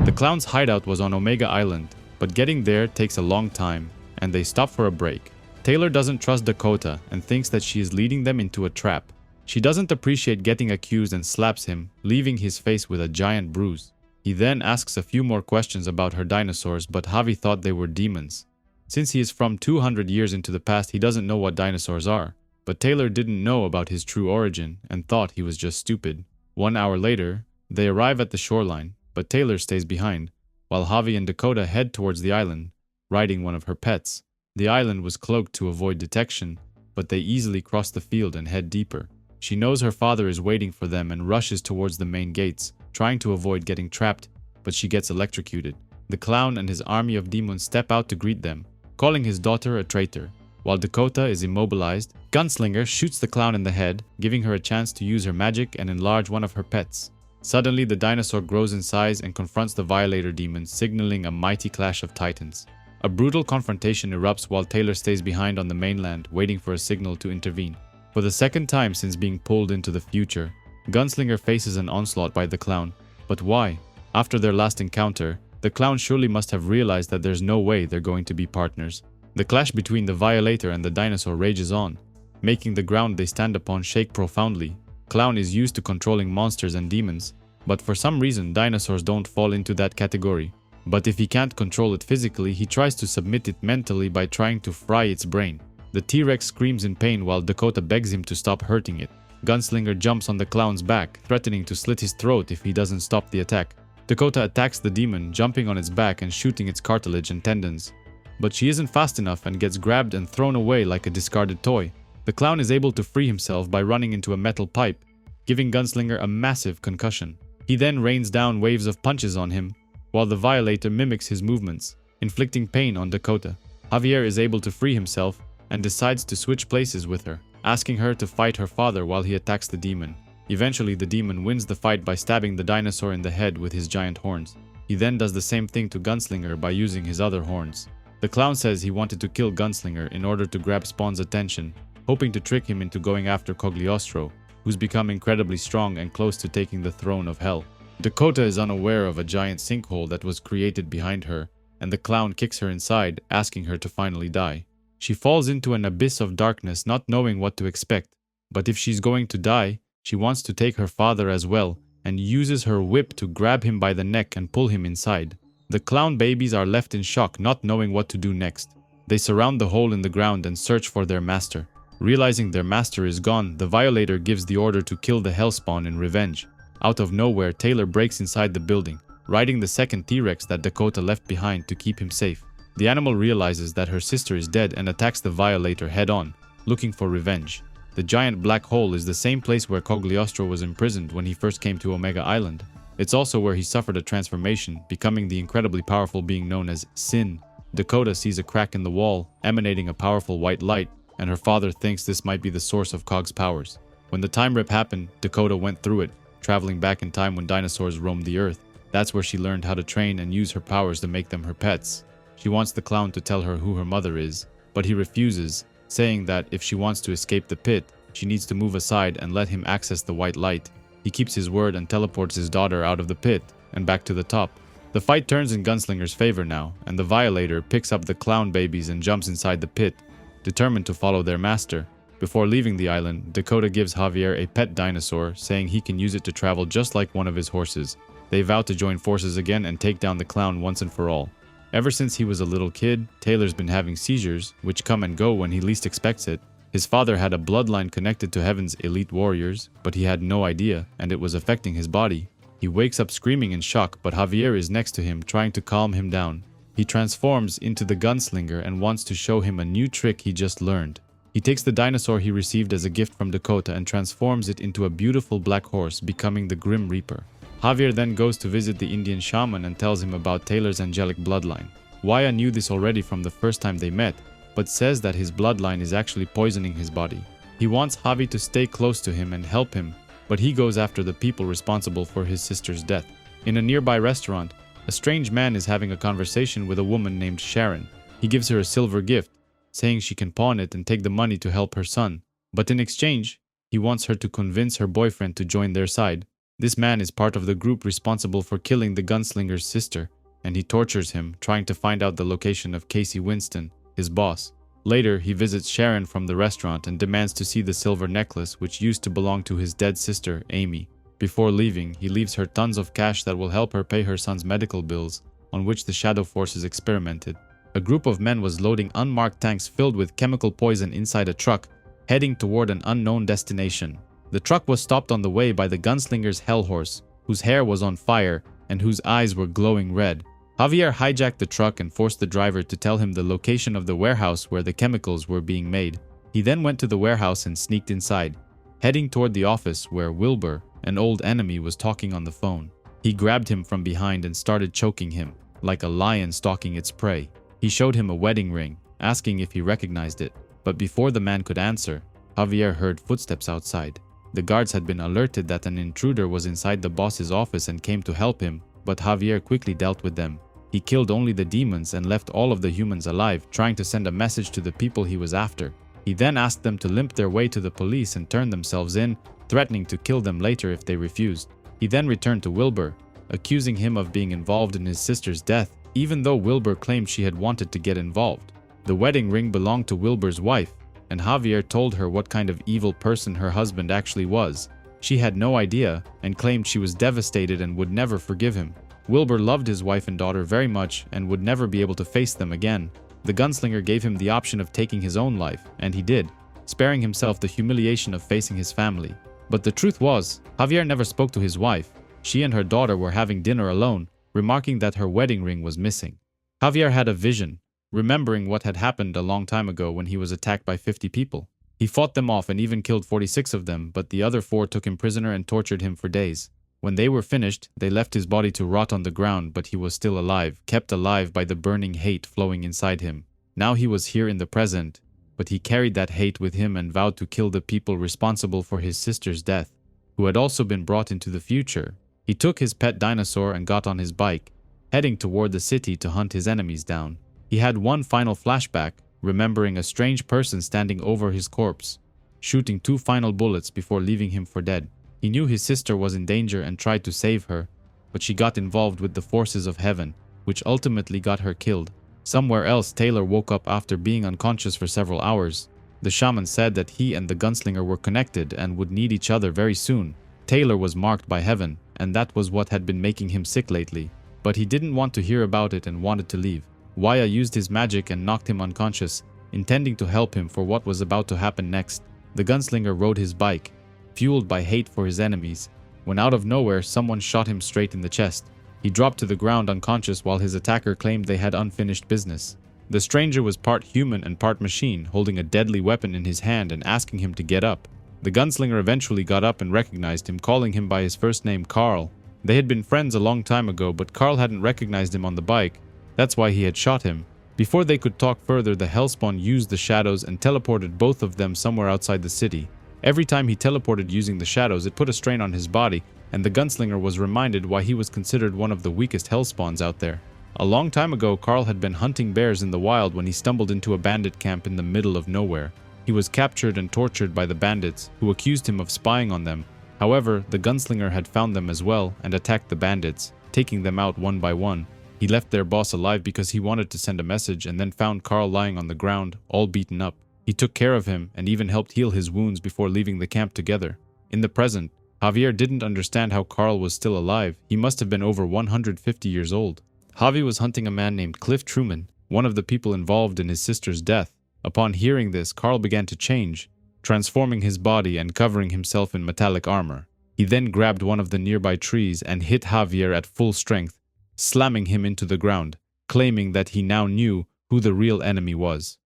The clown's hideout was on Omega Island, but getting there takes a long time, and they stop for a break. Taylor doesn't trust Dakota and thinks that she is leading them into a trap. She doesn't appreciate getting accused and slaps him, leaving his face with a giant bruise. He then asks a few more questions about her dinosaurs, but Javi thought they were demons. Since he is from 200 years into the past, he doesn't know what dinosaurs are. But Taylor didn't know about his true origin and thought he was just stupid. 1 hour later, they arrive at the shoreline, but Taylor stays behind, while Javi and Dakota head towards the island, riding one of her pets. The island was cloaked to avoid detection, but they easily cross the field and head deeper. She knows her father is waiting for them and rushes towards the main gates, trying to avoid getting trapped, but she gets electrocuted. The clown and his army of demons step out to greet them, calling his daughter a traitor. While Dakota is immobilized, Gunslinger shoots the clown in the head, giving her a chance to use her magic and enlarge one of her pets. Suddenly, the dinosaur grows in size and confronts the Violator demons, signaling a mighty clash of titans. A brutal confrontation erupts while Taylor stays behind on the mainland, waiting for a signal to intervene. For the second time since being pulled into the future, Gunslinger faces an onslaught by the clown. But why? After their last encounter, the clown surely must have realized that there's no way they're going to be partners. The clash between the Violator and the dinosaur rages on, making the ground they stand upon shake profoundly. Clown is used to controlling monsters and demons, but for some reason dinosaurs don't fall into that category. But if he can't control it physically, he tries to submit it mentally by trying to fry its brain. The T-Rex screams in pain while Dakota begs him to stop hurting it. Gunslinger jumps on the clown's back, threatening to slit his throat if he doesn't stop the attack. Dakota attacks the demon, jumping on its back and shooting its cartilage and tendons. But she isn't fast enough and gets grabbed and thrown away like a discarded toy. The clown is able to free himself by running into a metal pipe, giving Gunslinger a massive concussion. He then rains down waves of punches on him, while the Violator mimics his movements, inflicting pain on Dakota. Javier is able to free himself and decides to switch places with her, asking her to fight her father while he attacks the demon. Eventually, the demon wins the fight by stabbing the dinosaur in the head with his giant horns. He then does the same thing to Gunslinger by using his other horns. The clown says he wanted to kill Gunslinger in order to grab Spawn's attention, hoping to trick him into going after Cogliostro, who's become incredibly strong and close to taking the throne of hell. Dakota is unaware of a giant sinkhole that was created behind her, and the clown kicks her inside, asking her to finally die. She falls into an abyss of darkness, not knowing what to expect. But if she's going to die, she wants to take her father as well, and uses her whip to grab him by the neck and pull him inside. The clown babies are left in shock, not knowing what to do next. They surround the hole in the ground and search for their master. Realizing their master is gone, the Violator gives the order to kill the Hellspawn in revenge. Out of nowhere, Taylor breaks inside the building, riding the second T-Rex that Dakota left behind to keep him safe. The animal realizes that her sister is dead and attacks the Violator head-on, looking for revenge. The giant black hole is the same place where Cogliostro was imprisoned when he first came to Omega Island. It's also where he suffered a transformation, becoming the incredibly powerful being known as Sin. Dakota sees a crack in the wall, emanating a powerful white light, and her father thinks this might be the source of Cog's powers. When the time rip happened, Dakota went through it, traveling back in time when dinosaurs roamed the earth. That's where she learned how to train and use her powers to make them her pets. She wants the clown to tell her who her mother is, but he refuses, saying that if she wants to escape the pit, she needs to move aside and let him access the white light. He keeps his word and teleports his daughter out of the pit and back to the top. The fight turns in Gunslinger's favor now, and the Violator picks up the clown babies and jumps inside the pit, determined to follow their master. Before leaving the island, Dakota gives Javier a pet dinosaur, saying he can use it to travel just like one of his horses. They vow to join forces again and take down the clown once and for all. Ever since he was a little kid, Taylor's been having seizures, which come and go when he least expects it. His father had a bloodline connected to Heaven's elite warriors, but he had no idea, and it was affecting his body. He wakes up screaming in shock, but Javier is next to him, trying to calm him down. He transforms into the Gunslinger and wants to show him a new trick he just learned. He takes the dinosaur he received as a gift from Dakota and transforms it into a beautiful black horse, becoming the Grim Reaper. Javier then goes to visit the Indian shaman and tells him about Taylor's angelic bloodline. Waya knew this already from the first time they met, but says that his bloodline is actually poisoning his body. He wants Javi to stay close to him and help him, but he goes after the people responsible for his sister's death. In a nearby restaurant, a strange man is having a conversation with a woman named Sharon. He gives her a silver gift, saying she can pawn it and take the money to help her son. But in exchange, he wants her to convince her boyfriend to join their side. This man is part of the group responsible for killing the Gunslinger's sister, and he tortures him, trying to find out the location of Casey Winston, his boss. Later, he visits Sharon from the restaurant and demands to see the silver necklace which used to belong to his dead sister, Amy. Before leaving, he leaves her tons of cash that will help her pay her son's medical bills, on which the Shadow Forces experimented. A group of men was loading unmarked tanks filled with chemical poison inside a truck, heading toward an unknown destination. The truck was stopped on the way by the Gunslinger's Hell Horse, whose hair was on fire and whose eyes were glowing red. Javier hijacked the truck and forced the driver to tell him the location of the warehouse where the chemicals were being made. He then went to the warehouse and sneaked inside, heading toward the office where Wilbur, an old enemy, was talking on the phone. He grabbed him from behind and started choking him, like a lion stalking its prey. He showed him a wedding ring, asking if he recognized it. But before the man could answer, Javier heard footsteps outside. The guards had been alerted that an intruder was inside the boss's office and came to help him, but Javier quickly dealt with them. He killed only the demons and left all of the humans alive, trying to send a message to the people he was after. He then asked them to limp their way to the police and turn themselves in, threatening to kill them later if they refused. He then returned to Wilbur, accusing him of being involved in his sister's death, even though Wilbur claimed she had wanted to get involved. The wedding ring belonged to Wilbur's wife, and Javier told her what kind of evil person her husband actually was. She had no idea and claimed she was devastated and would never forgive him. Wilbur loved his wife and daughter very much and would never be able to face them again. The gunslinger gave him the option of taking his own life, and he did, sparing himself the humiliation of facing his family. But the truth was, Javier never spoke to his wife. She and her daughter were having dinner alone, remarking that her wedding ring was missing. Javier had a vision, remembering what had happened a long time ago when he was attacked by 50 people. He fought them off and even killed 46 of them, but the other 4 took him prisoner and tortured him for days. When they were finished, they left his body to rot on the ground, but he was still alive, kept alive by the burning hate flowing inside him. Now he was here in the present, but he carried that hate with him and vowed to kill the people responsible for his sister's death, who had also been brought into the future. He took his pet dinosaur and got on his bike, heading toward the city to hunt his enemies down. He had one final flashback, remembering a strange person standing over his corpse, shooting 2 final bullets before leaving him for dead. He knew his sister was in danger and tried to save her, but she got involved with the forces of heaven, which ultimately got her killed. Somewhere else, Taylor woke up after being unconscious for several hours. The shaman said that he and the gunslinger were connected and would need each other very soon. Taylor was marked by heaven, and that was what had been making him sick lately. But he didn't want to hear about it and wanted to leave. Waya used his magic and knocked him unconscious, intending to help him for what was about to happen next. The gunslinger rode his bike, fueled by hate for his enemies, when out of nowhere someone shot him straight in the chest. He dropped to the ground unconscious while his attacker claimed they had unfinished business. The stranger was part human and part machine, holding a deadly weapon in his hand and asking him to get up. The gunslinger eventually got up and recognized him, calling him by his first name, Carl. They had been friends a long time ago, but Carl hadn't recognized him on the bike. That's why he had shot him. Before they could talk further, the Hellspawn used the shadows and teleported both of them somewhere outside the city. Every time he teleported using the shadows, it put a strain on his body, and the gunslinger was reminded why he was considered one of the weakest Hellspawns out there. A long time ago, Carl had been hunting bears in the wild when he stumbled into a bandit camp in the middle of nowhere. He was captured and tortured by the bandits, who accused him of spying on them. However, the gunslinger had found them as well and attacked the bandits, taking them out one by one. He left their boss alive because he wanted to send a message and then found Carl lying on the ground, all beaten up. He took care of him and even helped heal his wounds before leaving the camp together. In the present, Javier didn't understand how Carl was still alive. He must have been over 150 years old. Javi was hunting a man named Cliff Truman, one of the people involved in his sister's death. Upon hearing this, Carl began to change, transforming his body and covering himself in metallic armor. He then grabbed one of the nearby trees and hit Javier at full strength, slamming him into the ground, claiming that he now knew who the real enemy was.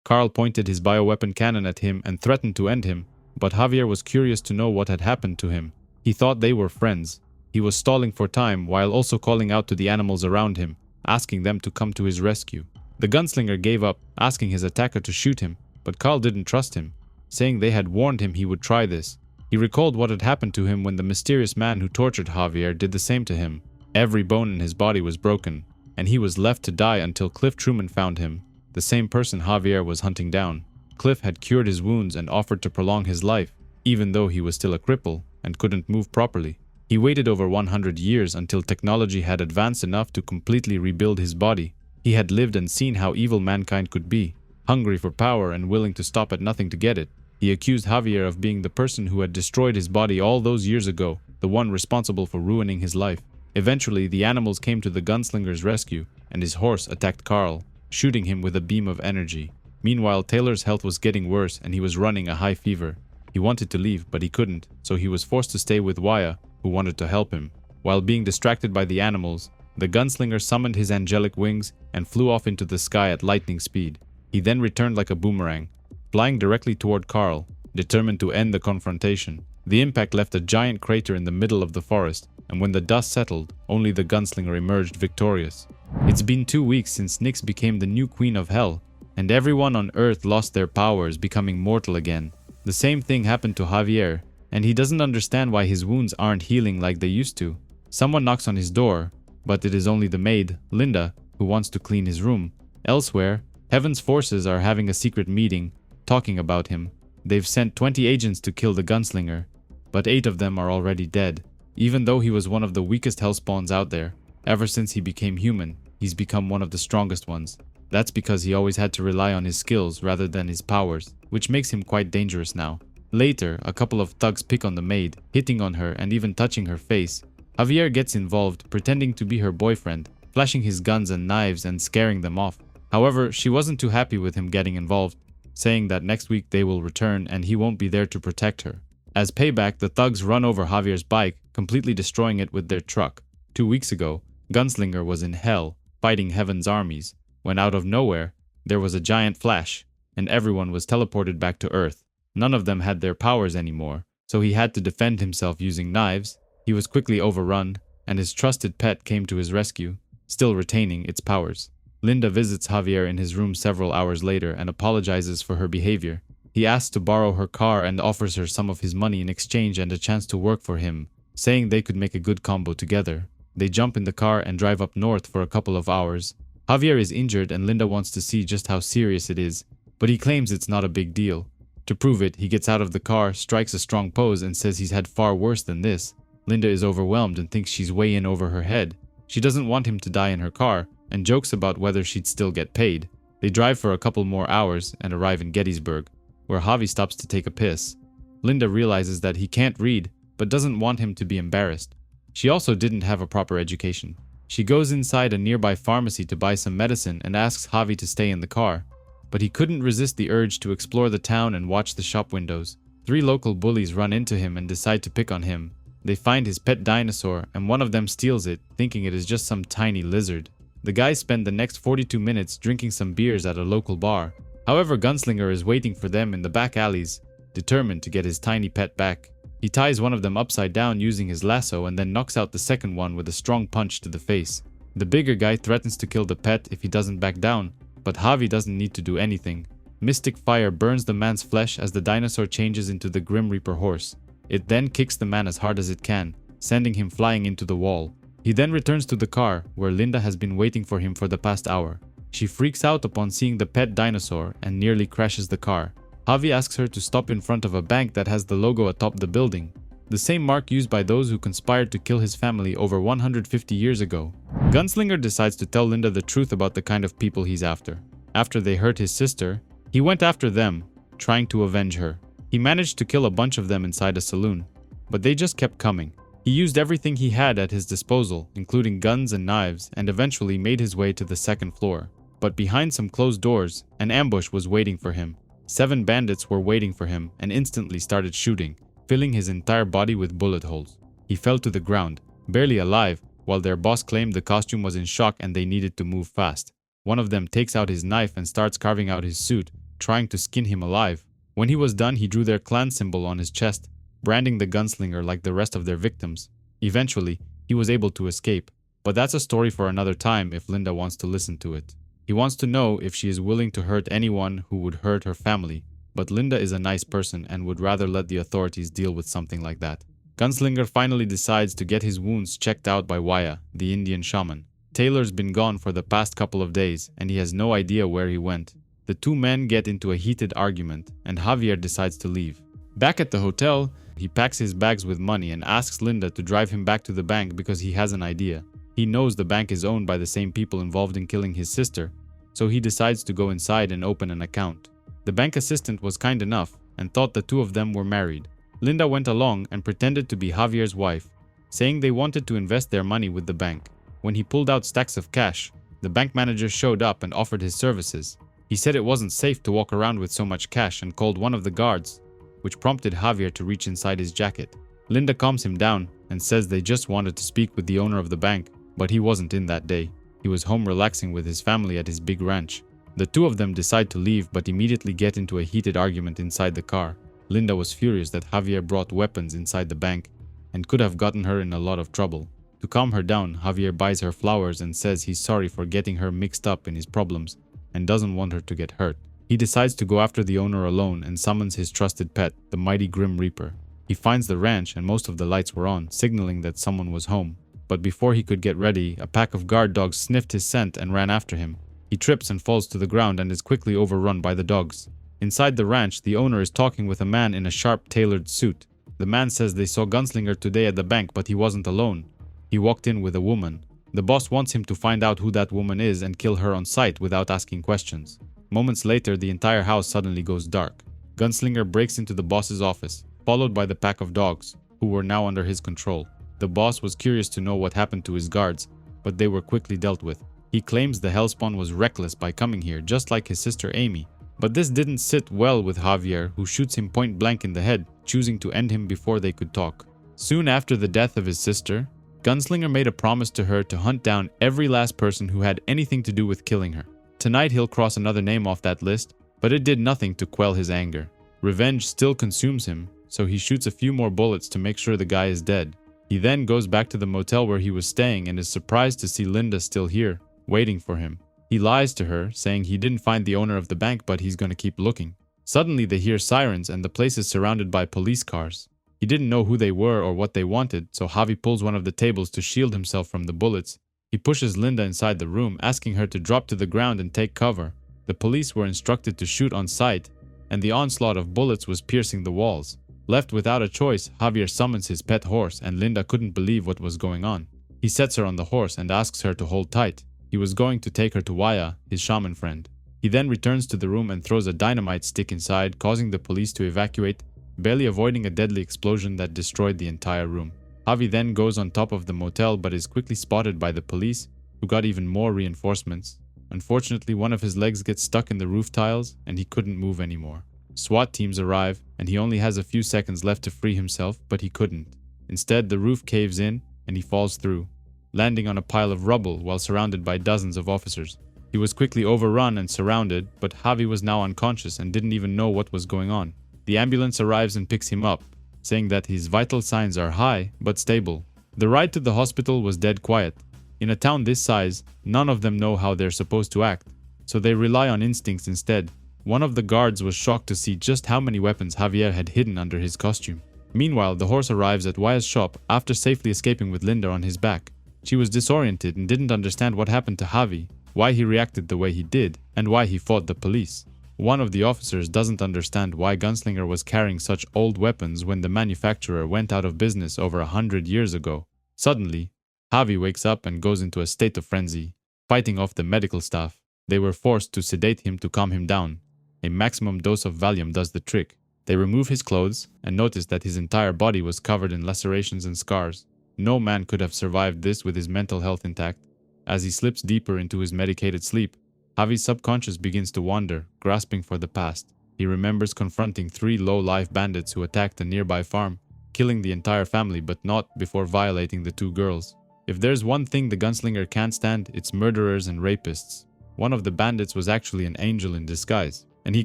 Carl pointed his bioweapon cannon at him and threatened to end him, but Javier was curious to know what had happened to him. He thought they were friends. He was stalling for time while also calling out to the animals around him, asking them to come to his rescue. The gunslinger gave up, asking his attacker to shoot him, but Carl didn't trust him, saying they had warned him he would try this. He recalled what had happened to him when the mysterious man who tortured Javier did the same to him. Every bone in his body was broken, and he was left to die until Cliff Truman found him, the same person Javier was hunting down. Cliff had cured his wounds and offered to prolong his life, even though he was still a cripple and couldn't move properly. He waited over 100 years until technology had advanced enough to completely rebuild his body. He had lived and seen how evil mankind could be, hungry for power and willing to stop at nothing to get it. He accused Javier of being the person who had destroyed his body all those years ago, the one responsible for ruining his life. Eventually, the animals came to the gunslinger's rescue, and his horse attacked Carl, shooting him with a beam of energy. Meanwhile, Taylor's health was getting worse and he was running a high fever. He wanted to leave, but he couldn't, so he was forced to stay with Waya, who wanted to help him. While being distracted by the animals, the gunslinger summoned his angelic wings and flew off into the sky at lightning speed. He then returned like a boomerang, flying directly toward Carl, determined to end the confrontation. The impact left a giant crater in the middle of the forest, and when the dust settled, only the gunslinger emerged victorious. It's been 2 weeks since Nyx became the new queen of hell, and everyone on Earth lost their powers, becoming mortal again. The same thing happened to Javier, and he doesn't understand why his wounds aren't healing like they used to. Someone knocks on his door, but it is only the maid, Linda, who wants to clean his room. Elsewhere, Heaven's forces are having a secret meeting, talking about him. They've sent 20 agents to kill the gunslinger, but 8 of them are already dead. Even though he was one of the weakest Hellspawns out there, ever since he became human, he's become one of the strongest ones. That's because he always had to rely on his skills rather than his powers, which makes him quite dangerous now. Later, a couple of thugs pick on the maid, hitting on her and even touching her face. Javier gets involved, pretending to be her boyfriend, flashing his guns and knives and scaring them off. However, she wasn't too happy with him getting involved, saying that next week they will return and he won't be there to protect her. As payback, the thugs run over Javier's bike, completely destroying it with their truck. 2 weeks ago, Gunslinger was in hell, fighting Heaven's armies, when out of nowhere, there was a giant flash, and everyone was teleported back to Earth. None of them had their powers anymore, so he had to defend himself using knives. He was quickly overrun, and his trusted pet came to his rescue, still retaining its powers. Linda visits Javier in his room several hours later and apologizes for her behavior. He asks to borrow her car and offers her some of his money in exchange and a chance to work for him, saying they could make a good combo together. They jump in the car and drive up north for a couple of hours. Javier is injured and Linda wants to see just how serious it is, but he claims it's not a big deal. To prove it, he gets out of the car, strikes a strong pose and says he's had far worse than this. Linda is overwhelmed and thinks she's way in over her head. She doesn't want him to die in her car and jokes about whether she'd still get paid. They drive for a couple more hours and arrive in Gettysburg, where Javi stops to take a piss. Linda realizes that he can't read, but doesn't want him to be embarrassed. She also didn't have a proper education. She goes inside a nearby pharmacy to buy some medicine and asks Javi to stay in the car, but he couldn't resist the urge to explore the town and watch the shop windows. 3 local bullies run into him and decide to pick on him. They find his pet dinosaur and one of them steals it, thinking it is just some tiny lizard. The guys spend the next 42 minutes drinking some beers at a local bar. However, Gunslinger is waiting for them in the back alleys, determined to get his tiny pet back. He ties one of them upside down using his lasso and then knocks out the second one with a strong punch to the face. The bigger guy threatens to kill the pet if he doesn't back down, but Javi doesn't need to do anything. Mystic fire burns the man's flesh as the dinosaur changes into the Grim Reaper horse. It then kicks the man as hard as it can, sending him flying into the wall. He then returns to the car, where Linda has been waiting for him for the past hour. She freaks out upon seeing the pet dinosaur and nearly crashes the car. Javi asks her to stop in front of a bank that has the logo atop the building, the same mark used by those who conspired to kill his family over 150 years ago. Gunslinger decides to tell Linda the truth about the kind of people he's after. After they hurt his sister, he went after them, trying to avenge her. He managed to kill a bunch of them inside a saloon, but they just kept coming. He used everything he had at his disposal, including guns and knives, and eventually made his way to the second floor. But behind some closed doors, an ambush was waiting for him. 7 bandits were waiting for him and instantly started shooting, filling his entire body with bullet holes. He fell to the ground, barely alive, while their boss claimed the costume was in shock and they needed to move fast. One of them takes out his knife and starts carving out his suit, trying to skin him alive. When he was done, he drew their clan symbol on his chest, branding the gunslinger like the rest of their victims. Eventually, he was able to escape, but that's a story for another time if Linda wants to listen to it. He wants to know if she is willing to hurt anyone who would hurt her family, but Linda is a nice person and would rather let the authorities deal with something like that. Gunslinger finally decides to get his wounds checked out by Waya, the Indian shaman. Taylor's been gone for the past couple of days and he has no idea where he went. The 2 men get into a heated argument and Javier decides to leave. Back at the hotel, he packs his bags with money and asks Linda to drive him back to the bank because he has an idea. He knows the bank is owned by the same people involved in killing his sister, so he decides to go inside and open an account. The bank assistant was kind enough and thought the 2 of them were married. Linda went along and pretended to be Javier's wife, saying they wanted to invest their money with the bank. When he pulled out stacks of cash, the bank manager showed up and offered his services. He said it wasn't safe to walk around with so much cash and called one of the guards, which prompted Javier to reach inside his jacket. Linda calms him down and says they just wanted to speak with the owner of the bank, but he wasn't in that day. He was home relaxing with his family at his big ranch. The 2 of them decide to leave but immediately get into a heated argument inside the car. Linda was furious that Javier brought weapons inside the bank and could have gotten her in a lot of trouble. To calm her down, Javier buys her flowers and says he's sorry for getting her mixed up in his problems and doesn't want her to get hurt. He decides to go after the owner alone and summons his trusted pet, the mighty Grim Reaper. He finds the ranch and most of the lights were on, signaling that someone was home. But before he could get ready, a pack of guard dogs sniffed his scent and ran after him. He trips and falls to the ground and is quickly overrun by the dogs. Inside the ranch, the owner is talking with a man in a sharp tailored suit. The man says they saw Gunslinger today at the bank, but he wasn't alone. He walked in with a woman. The boss wants him to find out who that woman is and kill her on sight without asking questions. Moments later, the entire house suddenly goes dark. Gunslinger breaks into the boss's office, followed by the pack of dogs, who were now under his control. The boss was curious to know what happened to his guards, but they were quickly dealt with. He claims the Hellspawn was reckless by coming here, just like his sister Amy. But this didn't sit well with Javier, who shoots him point blank in the head, choosing to end him before they could talk. Soon after the death of his sister, Gunslinger made a promise to her to hunt down every last person who had anything to do with killing her. Tonight he'll cross another name off that list, but it did nothing to quell his anger. Revenge still consumes him, so he shoots a few more bullets to make sure the guy is dead. He then goes back to the motel where he was staying and is surprised to see Linda still here, waiting for him. He lies to her, saying he didn't find the owner of the bank but he's gonna keep looking. Suddenly they hear sirens and the place is surrounded by police cars. He didn't know who they were or what they wanted, so Javi pulls one of the tables to shield himself from the bullets. He pushes Linda inside the room, asking her to drop to the ground and take cover. The police were instructed to shoot on sight, and the onslaught of bullets was piercing the walls. Left without a choice, Javier summons his pet horse and Linda couldn't believe what was going on. He sets her on the horse and asks her to hold tight. He was going to take her to Waya, his shaman friend. He then returns to the room and throws a dynamite stick inside, causing the police to evacuate, barely avoiding a deadly explosion that destroyed the entire room. Javi then goes on top of the motel but is quickly spotted by the police, who got even more reinforcements. Unfortunately, one of his legs gets stuck in the roof tiles and he couldn't move anymore. SWAT teams arrive and he only has a few seconds left to free himself, but he couldn't. Instead, the roof caves in and he falls through, landing on a pile of rubble while surrounded by dozens of officers. He was quickly overrun and surrounded, but Javi was now unconscious and didn't even know what was going on. The ambulance arrives and picks him up, saying that his vital signs are high but stable. The ride to the hospital was dead quiet. In a town this size, none of them know how they're supposed to act, so they rely on instincts instead. One of the guards was shocked to see just how many weapons Javier had hidden under his costume. Meanwhile, the horse arrives at Waya's shop after safely escaping with Linda on his back. She was disoriented and didn't understand what happened to Javi, why he reacted the way he did, and why he fought the police. One of the officers doesn't understand why Gunslinger was carrying such old weapons when the manufacturer went out of business over 100 years ago. Suddenly, Javi wakes up and goes into a state of frenzy, fighting off the medical staff. They were forced to sedate him to calm him down. A maximum dose of Valium does the trick. They remove his clothes and notice that his entire body was covered in lacerations and scars. No man could have survived this with his mental health intact. As he slips deeper into his medicated sleep, Javi's subconscious begins to wander, grasping for the past. He remembers confronting 3 low-life bandits who attacked a nearby farm, killing the entire family but not before violating the 2 girls. If there's one thing the Gunslinger can't stand, it's murderers and rapists. One of the bandits was actually an angel in disguise, and he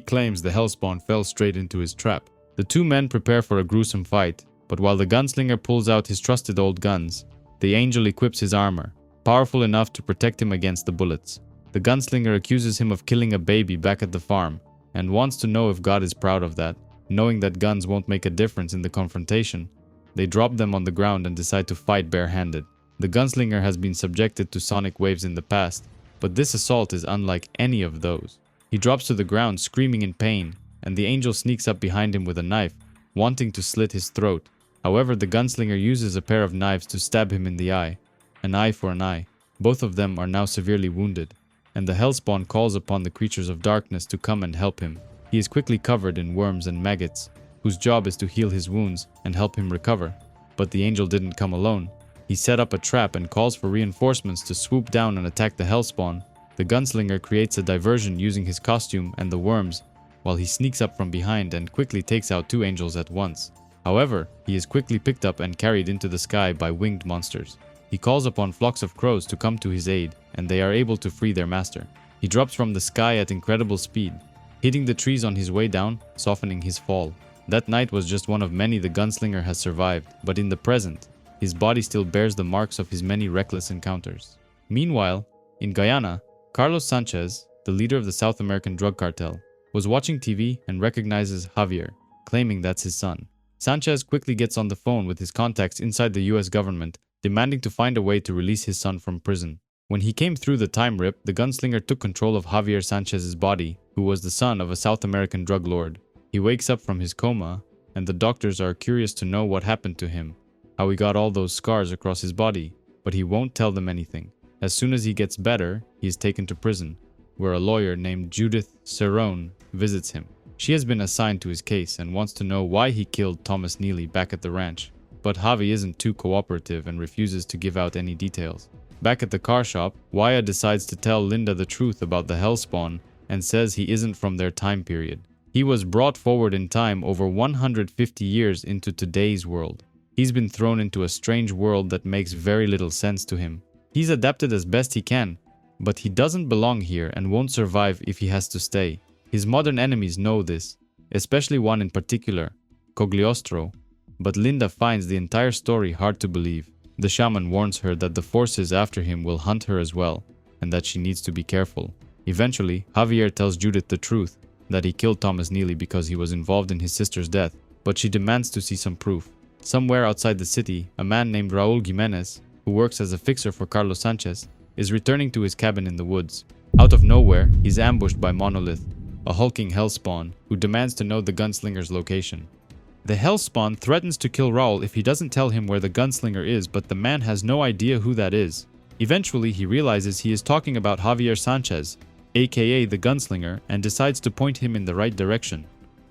claims the Hellspawn fell straight into his trap. The 2 men prepare for a gruesome fight, but while the Gunslinger pulls out his trusted old guns, the angel equips his armor, powerful enough to protect him against the bullets. The Gunslinger accuses him of killing a baby back at the farm, and wants to know if God is proud of that. Knowing that guns won't make a difference in the confrontation, they drop them on the ground and decide to fight barehanded. The Gunslinger has been subjected to sonic waves in the past, but this assault is unlike any of those. He drops to the ground screaming in pain, and the angel sneaks up behind him with a knife, wanting to slit his throat. However, the Gunslinger uses a pair of knives to stab him in the eye. An eye for an eye. Both of them are now severely wounded, and the Hellspawn calls upon the creatures of darkness to come and help him. He is quickly covered in worms and maggots, whose job is to heal his wounds and help him recover. But the angel didn't come alone. He set up a trap and calls for reinforcements to swoop down and attack the Hellspawn. The Gunslinger creates a diversion using his costume and the worms, while he sneaks up from behind and quickly takes out 2 angels at once. However, he is quickly picked up and carried into the sky by winged monsters. He calls upon flocks of crows to come to his aid, and they are able to free their master. He drops from the sky at incredible speed, hitting the trees on his way down, softening his fall. That night was just one of many the Gunslinger has survived, but in the present, his body still bears the marks of his many reckless encounters. Meanwhile, in Guyana, Carlos Sanchez, the leader of the South American drug cartel, was watching TV and recognizes Javier, claiming that's his son. Sanchez quickly gets on the phone with his contacts inside the US government, demanding to find a way to release his son from prison. When he came through the time rip, the Gunslinger took control of Javier Sanchez's body, who was the son of a South American drug lord. He wakes up from his coma, and the doctors are curious to know what happened to him, how he got all those scars across his body. but he won't tell them anything. As soon as he gets better, he is taken to prison, where a lawyer named Judith Cerrone visits him. She has been assigned to his case and wants to know why he killed Thomas Neely back at the ranch. But Javi isn't too cooperative and refuses to give out any details. Back at the car shop, Waya decides to tell Linda the truth about the Hellspawn and says he isn't from their time period. He was brought forward in time over 150 years into today's world. He's been thrown into a strange world that makes very little sense to him. He's adapted as best he can, but he doesn't belong here and won't survive if he has to stay. His modern enemies know this, especially one in particular, Cogliostro, but Linda finds the entire story hard to believe. The shaman warns her that the forces after him will hunt her as well, and that she needs to be careful. Eventually, Javier tells Judith the truth, that he killed Thomas Neely because he was involved in his sister's death, but she demands to see some proof. Somewhere outside the city, a man named Raul Jimenez, who works as a fixer for Carlos Sanchez, is returning to his cabin in the woods. Out of nowhere, he's ambushed by Monolith, a hulking Hellspawn, who demands to know the Gunslinger's location. The Hellspawn threatens to kill Raul if he doesn't tell him where the Gunslinger is, but the man has no idea who that is. Eventually, he realizes he is talking about Javier Sanchez, aka the Gunslinger, and decides to point him in the right direction.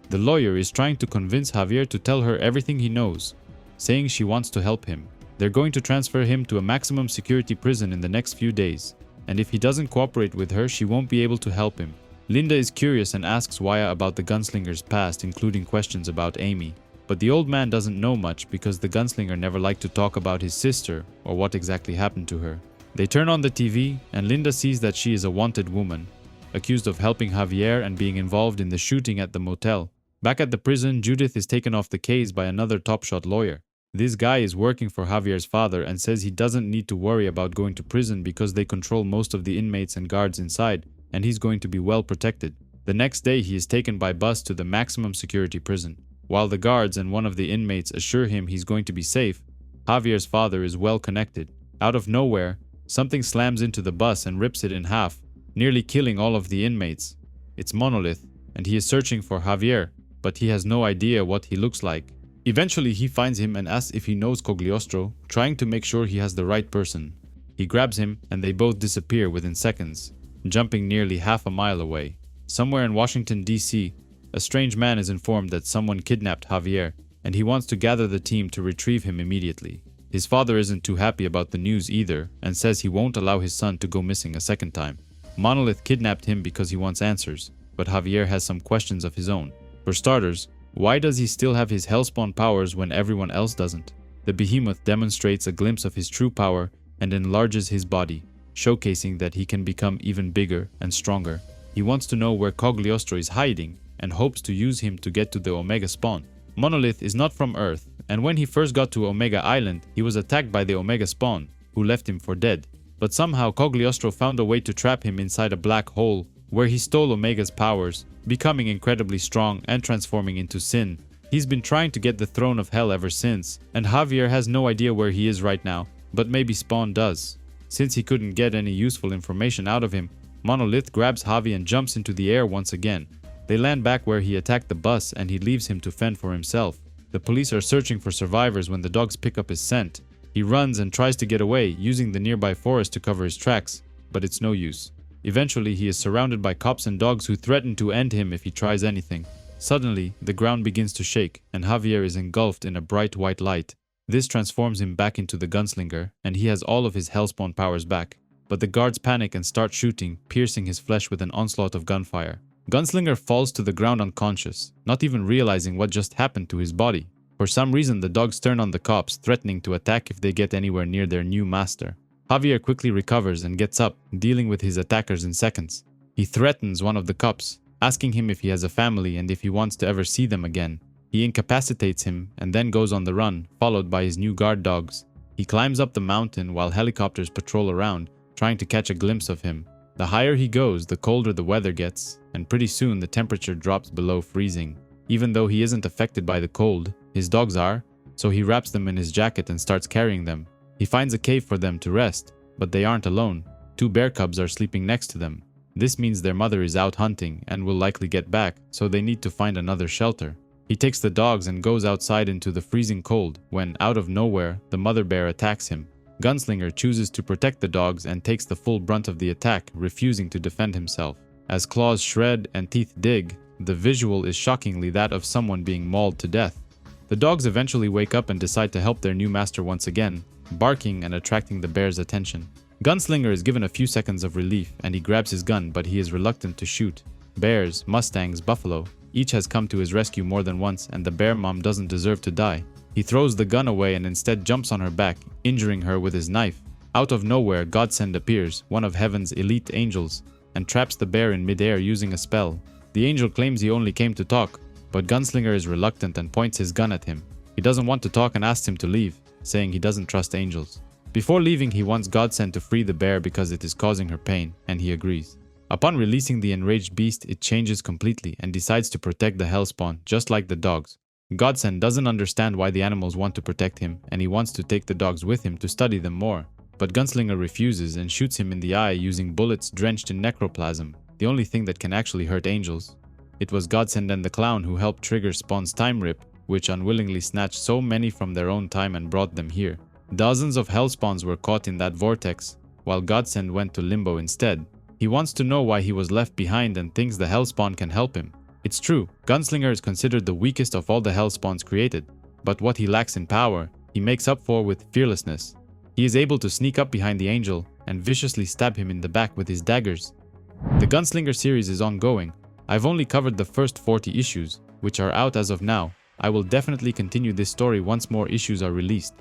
The lawyer is trying to convince Javier to tell her everything he knows, saying she wants to help him. They're going to transfer him to a maximum security prison in the next few days, and if he doesn't cooperate with her, she won't be able to help him. Linda is curious and asks Waya about the Gunslinger's past, including questions about Amy. But the old man doesn't know much because the Gunslinger never liked to talk about his sister or what exactly happened to her. They turn on the TV and Linda sees that she is a wanted woman, accused of helping Javier and being involved in the shooting at the motel. Back at the prison, Judith is taken off the case by another top-shot lawyer. This guy is working for Javier's father and says he doesn't need to worry about going to prison because they control most of the inmates and guards inside, and he's going to be well protected. The next day, he is taken by bus to the maximum security prison. While the guards and one of the inmates assure him he's going to be safe, Javier's father is well connected. Out of nowhere, something slams into the bus and rips it in half, nearly killing all of the inmates. It's Monolith, and he is searching for Javier, but he has no idea what he looks like. Eventually, he finds him and asks if he knows Cogliostro, trying to make sure he has the right person. He grabs him, and they both disappear within seconds, jumping nearly half a mile away. Somewhere in Washington, D.C., a strange man is informed that someone kidnapped Javier, and he wants to gather the team to retrieve him immediately. His father isn't too happy about the news either, and says he won't allow his son to go missing a second time. Monolith kidnapped him because he wants answers, but Javier has some questions of his own. For starters, why does he still have his Hellspawn powers when everyone else doesn't? The behemoth demonstrates a glimpse of his true power and enlarges his body, showcasing that he can become even bigger and stronger. He wants to know where Cogliostro is hiding and hopes to use him to get to the Omega Spawn. Monolith is not from Earth, and when he first got to Omega Island, he was attacked by the Omega Spawn, who left him for dead. But somehow Cogliostro found a way to trap him inside a black hole, where he stole Omega's powers, becoming incredibly strong and transforming into Sin. He's been trying to get the throne of hell ever since, and Javier has no idea where he is right now, but maybe Spawn does. Since he couldn't get any useful information out of him, Monolith grabs Javi and jumps into the air once again. They land back where he attacked the bus and he leaves him to fend for himself. The police are searching for survivors when the dogs pick up his scent. He runs and tries to get away, using the nearby forest to cover his tracks, but it's no use. Eventually, he is surrounded by cops and dogs who threaten to end him if he tries anything. Suddenly, the ground begins to shake and Javier is engulfed in a bright white light. This transforms him back into the Gunslinger, and he has all of his Hellspawn powers back. But the guards panic and start shooting, piercing his flesh with an onslaught of gunfire. Gunslinger falls to the ground unconscious, not even realizing what just happened to his body. For some reason, the dogs turn on the cops, threatening to attack if they get anywhere near their new master. Javier quickly recovers and gets up, dealing with his attackers in seconds. He threatens one of the cops, asking him if he has a family and if he wants to ever see them again. He incapacitates him and then goes on the run, followed by his new guard dogs. He climbs up the mountain while helicopters patrol around, trying to catch a glimpse of him. The higher he goes, the colder the weather gets, and pretty soon the temperature drops below freezing. Even though he isn't affected by the cold, his dogs are, so he wraps them in his jacket and starts carrying them. He finds a cave for them to rest, but they aren't alone. 2 bear cubs are sleeping next to them. This means their mother is out hunting and will likely get back, so they need to find another shelter. He takes the dogs and goes outside into the freezing cold when, out of nowhere, the mother bear attacks him. Gunslinger chooses to protect the dogs and takes the full brunt of the attack, refusing to defend himself. As claws shred and teeth dig, the visual is shockingly that of someone being mauled to death. The dogs eventually wake up and decide to help their new master once again, barking and attracting the bear's attention. Gunslinger is given a few seconds of relief and he grabs his gun, but he is reluctant to shoot. Bears, mustangs, buffalo, each has come to his rescue more than once, and the bear mom doesn't deserve to die. He throws the gun away and instead jumps on her back, injuring her with his knife. Out of nowhere, Godsend appears, one of heaven's elite angels, and traps the bear in midair using a spell. The angel claims he only came to talk, but Gunslinger is reluctant and points his gun at him. He doesn't want to talk and asks him to leave, saying he doesn't trust angels. Before leaving, he wants Godsend to free the bear because it is causing her pain, and he agrees. Upon releasing the enraged beast, it changes completely and decides to protect the Hellspawn, just like the dogs. Godsend doesn't understand why the animals want to protect him, and he wants to take the dogs with him to study them more. But Gunslinger refuses and shoots him in the eye using bullets drenched in necroplasm, the only thing that can actually hurt angels. It was Godsend and the clown who helped trigger Spawn's time rip, which unwillingly snatched so many from their own time and brought them here. Dozens of Hellspawns were caught in that vortex, while Godsend went to Limbo instead. He wants to know why he was left behind and thinks the Hellspawn can help him. It's true, Gunslinger is considered the weakest of all the Hellspawns created, but what he lacks in power, he makes up for with fearlessness. He is able to sneak up behind the angel and viciously stab him in the back with his daggers. The Gunslinger series is ongoing. I've only covered the first 40 issues, which are out as of now. I will definitely continue this story once more issues are released.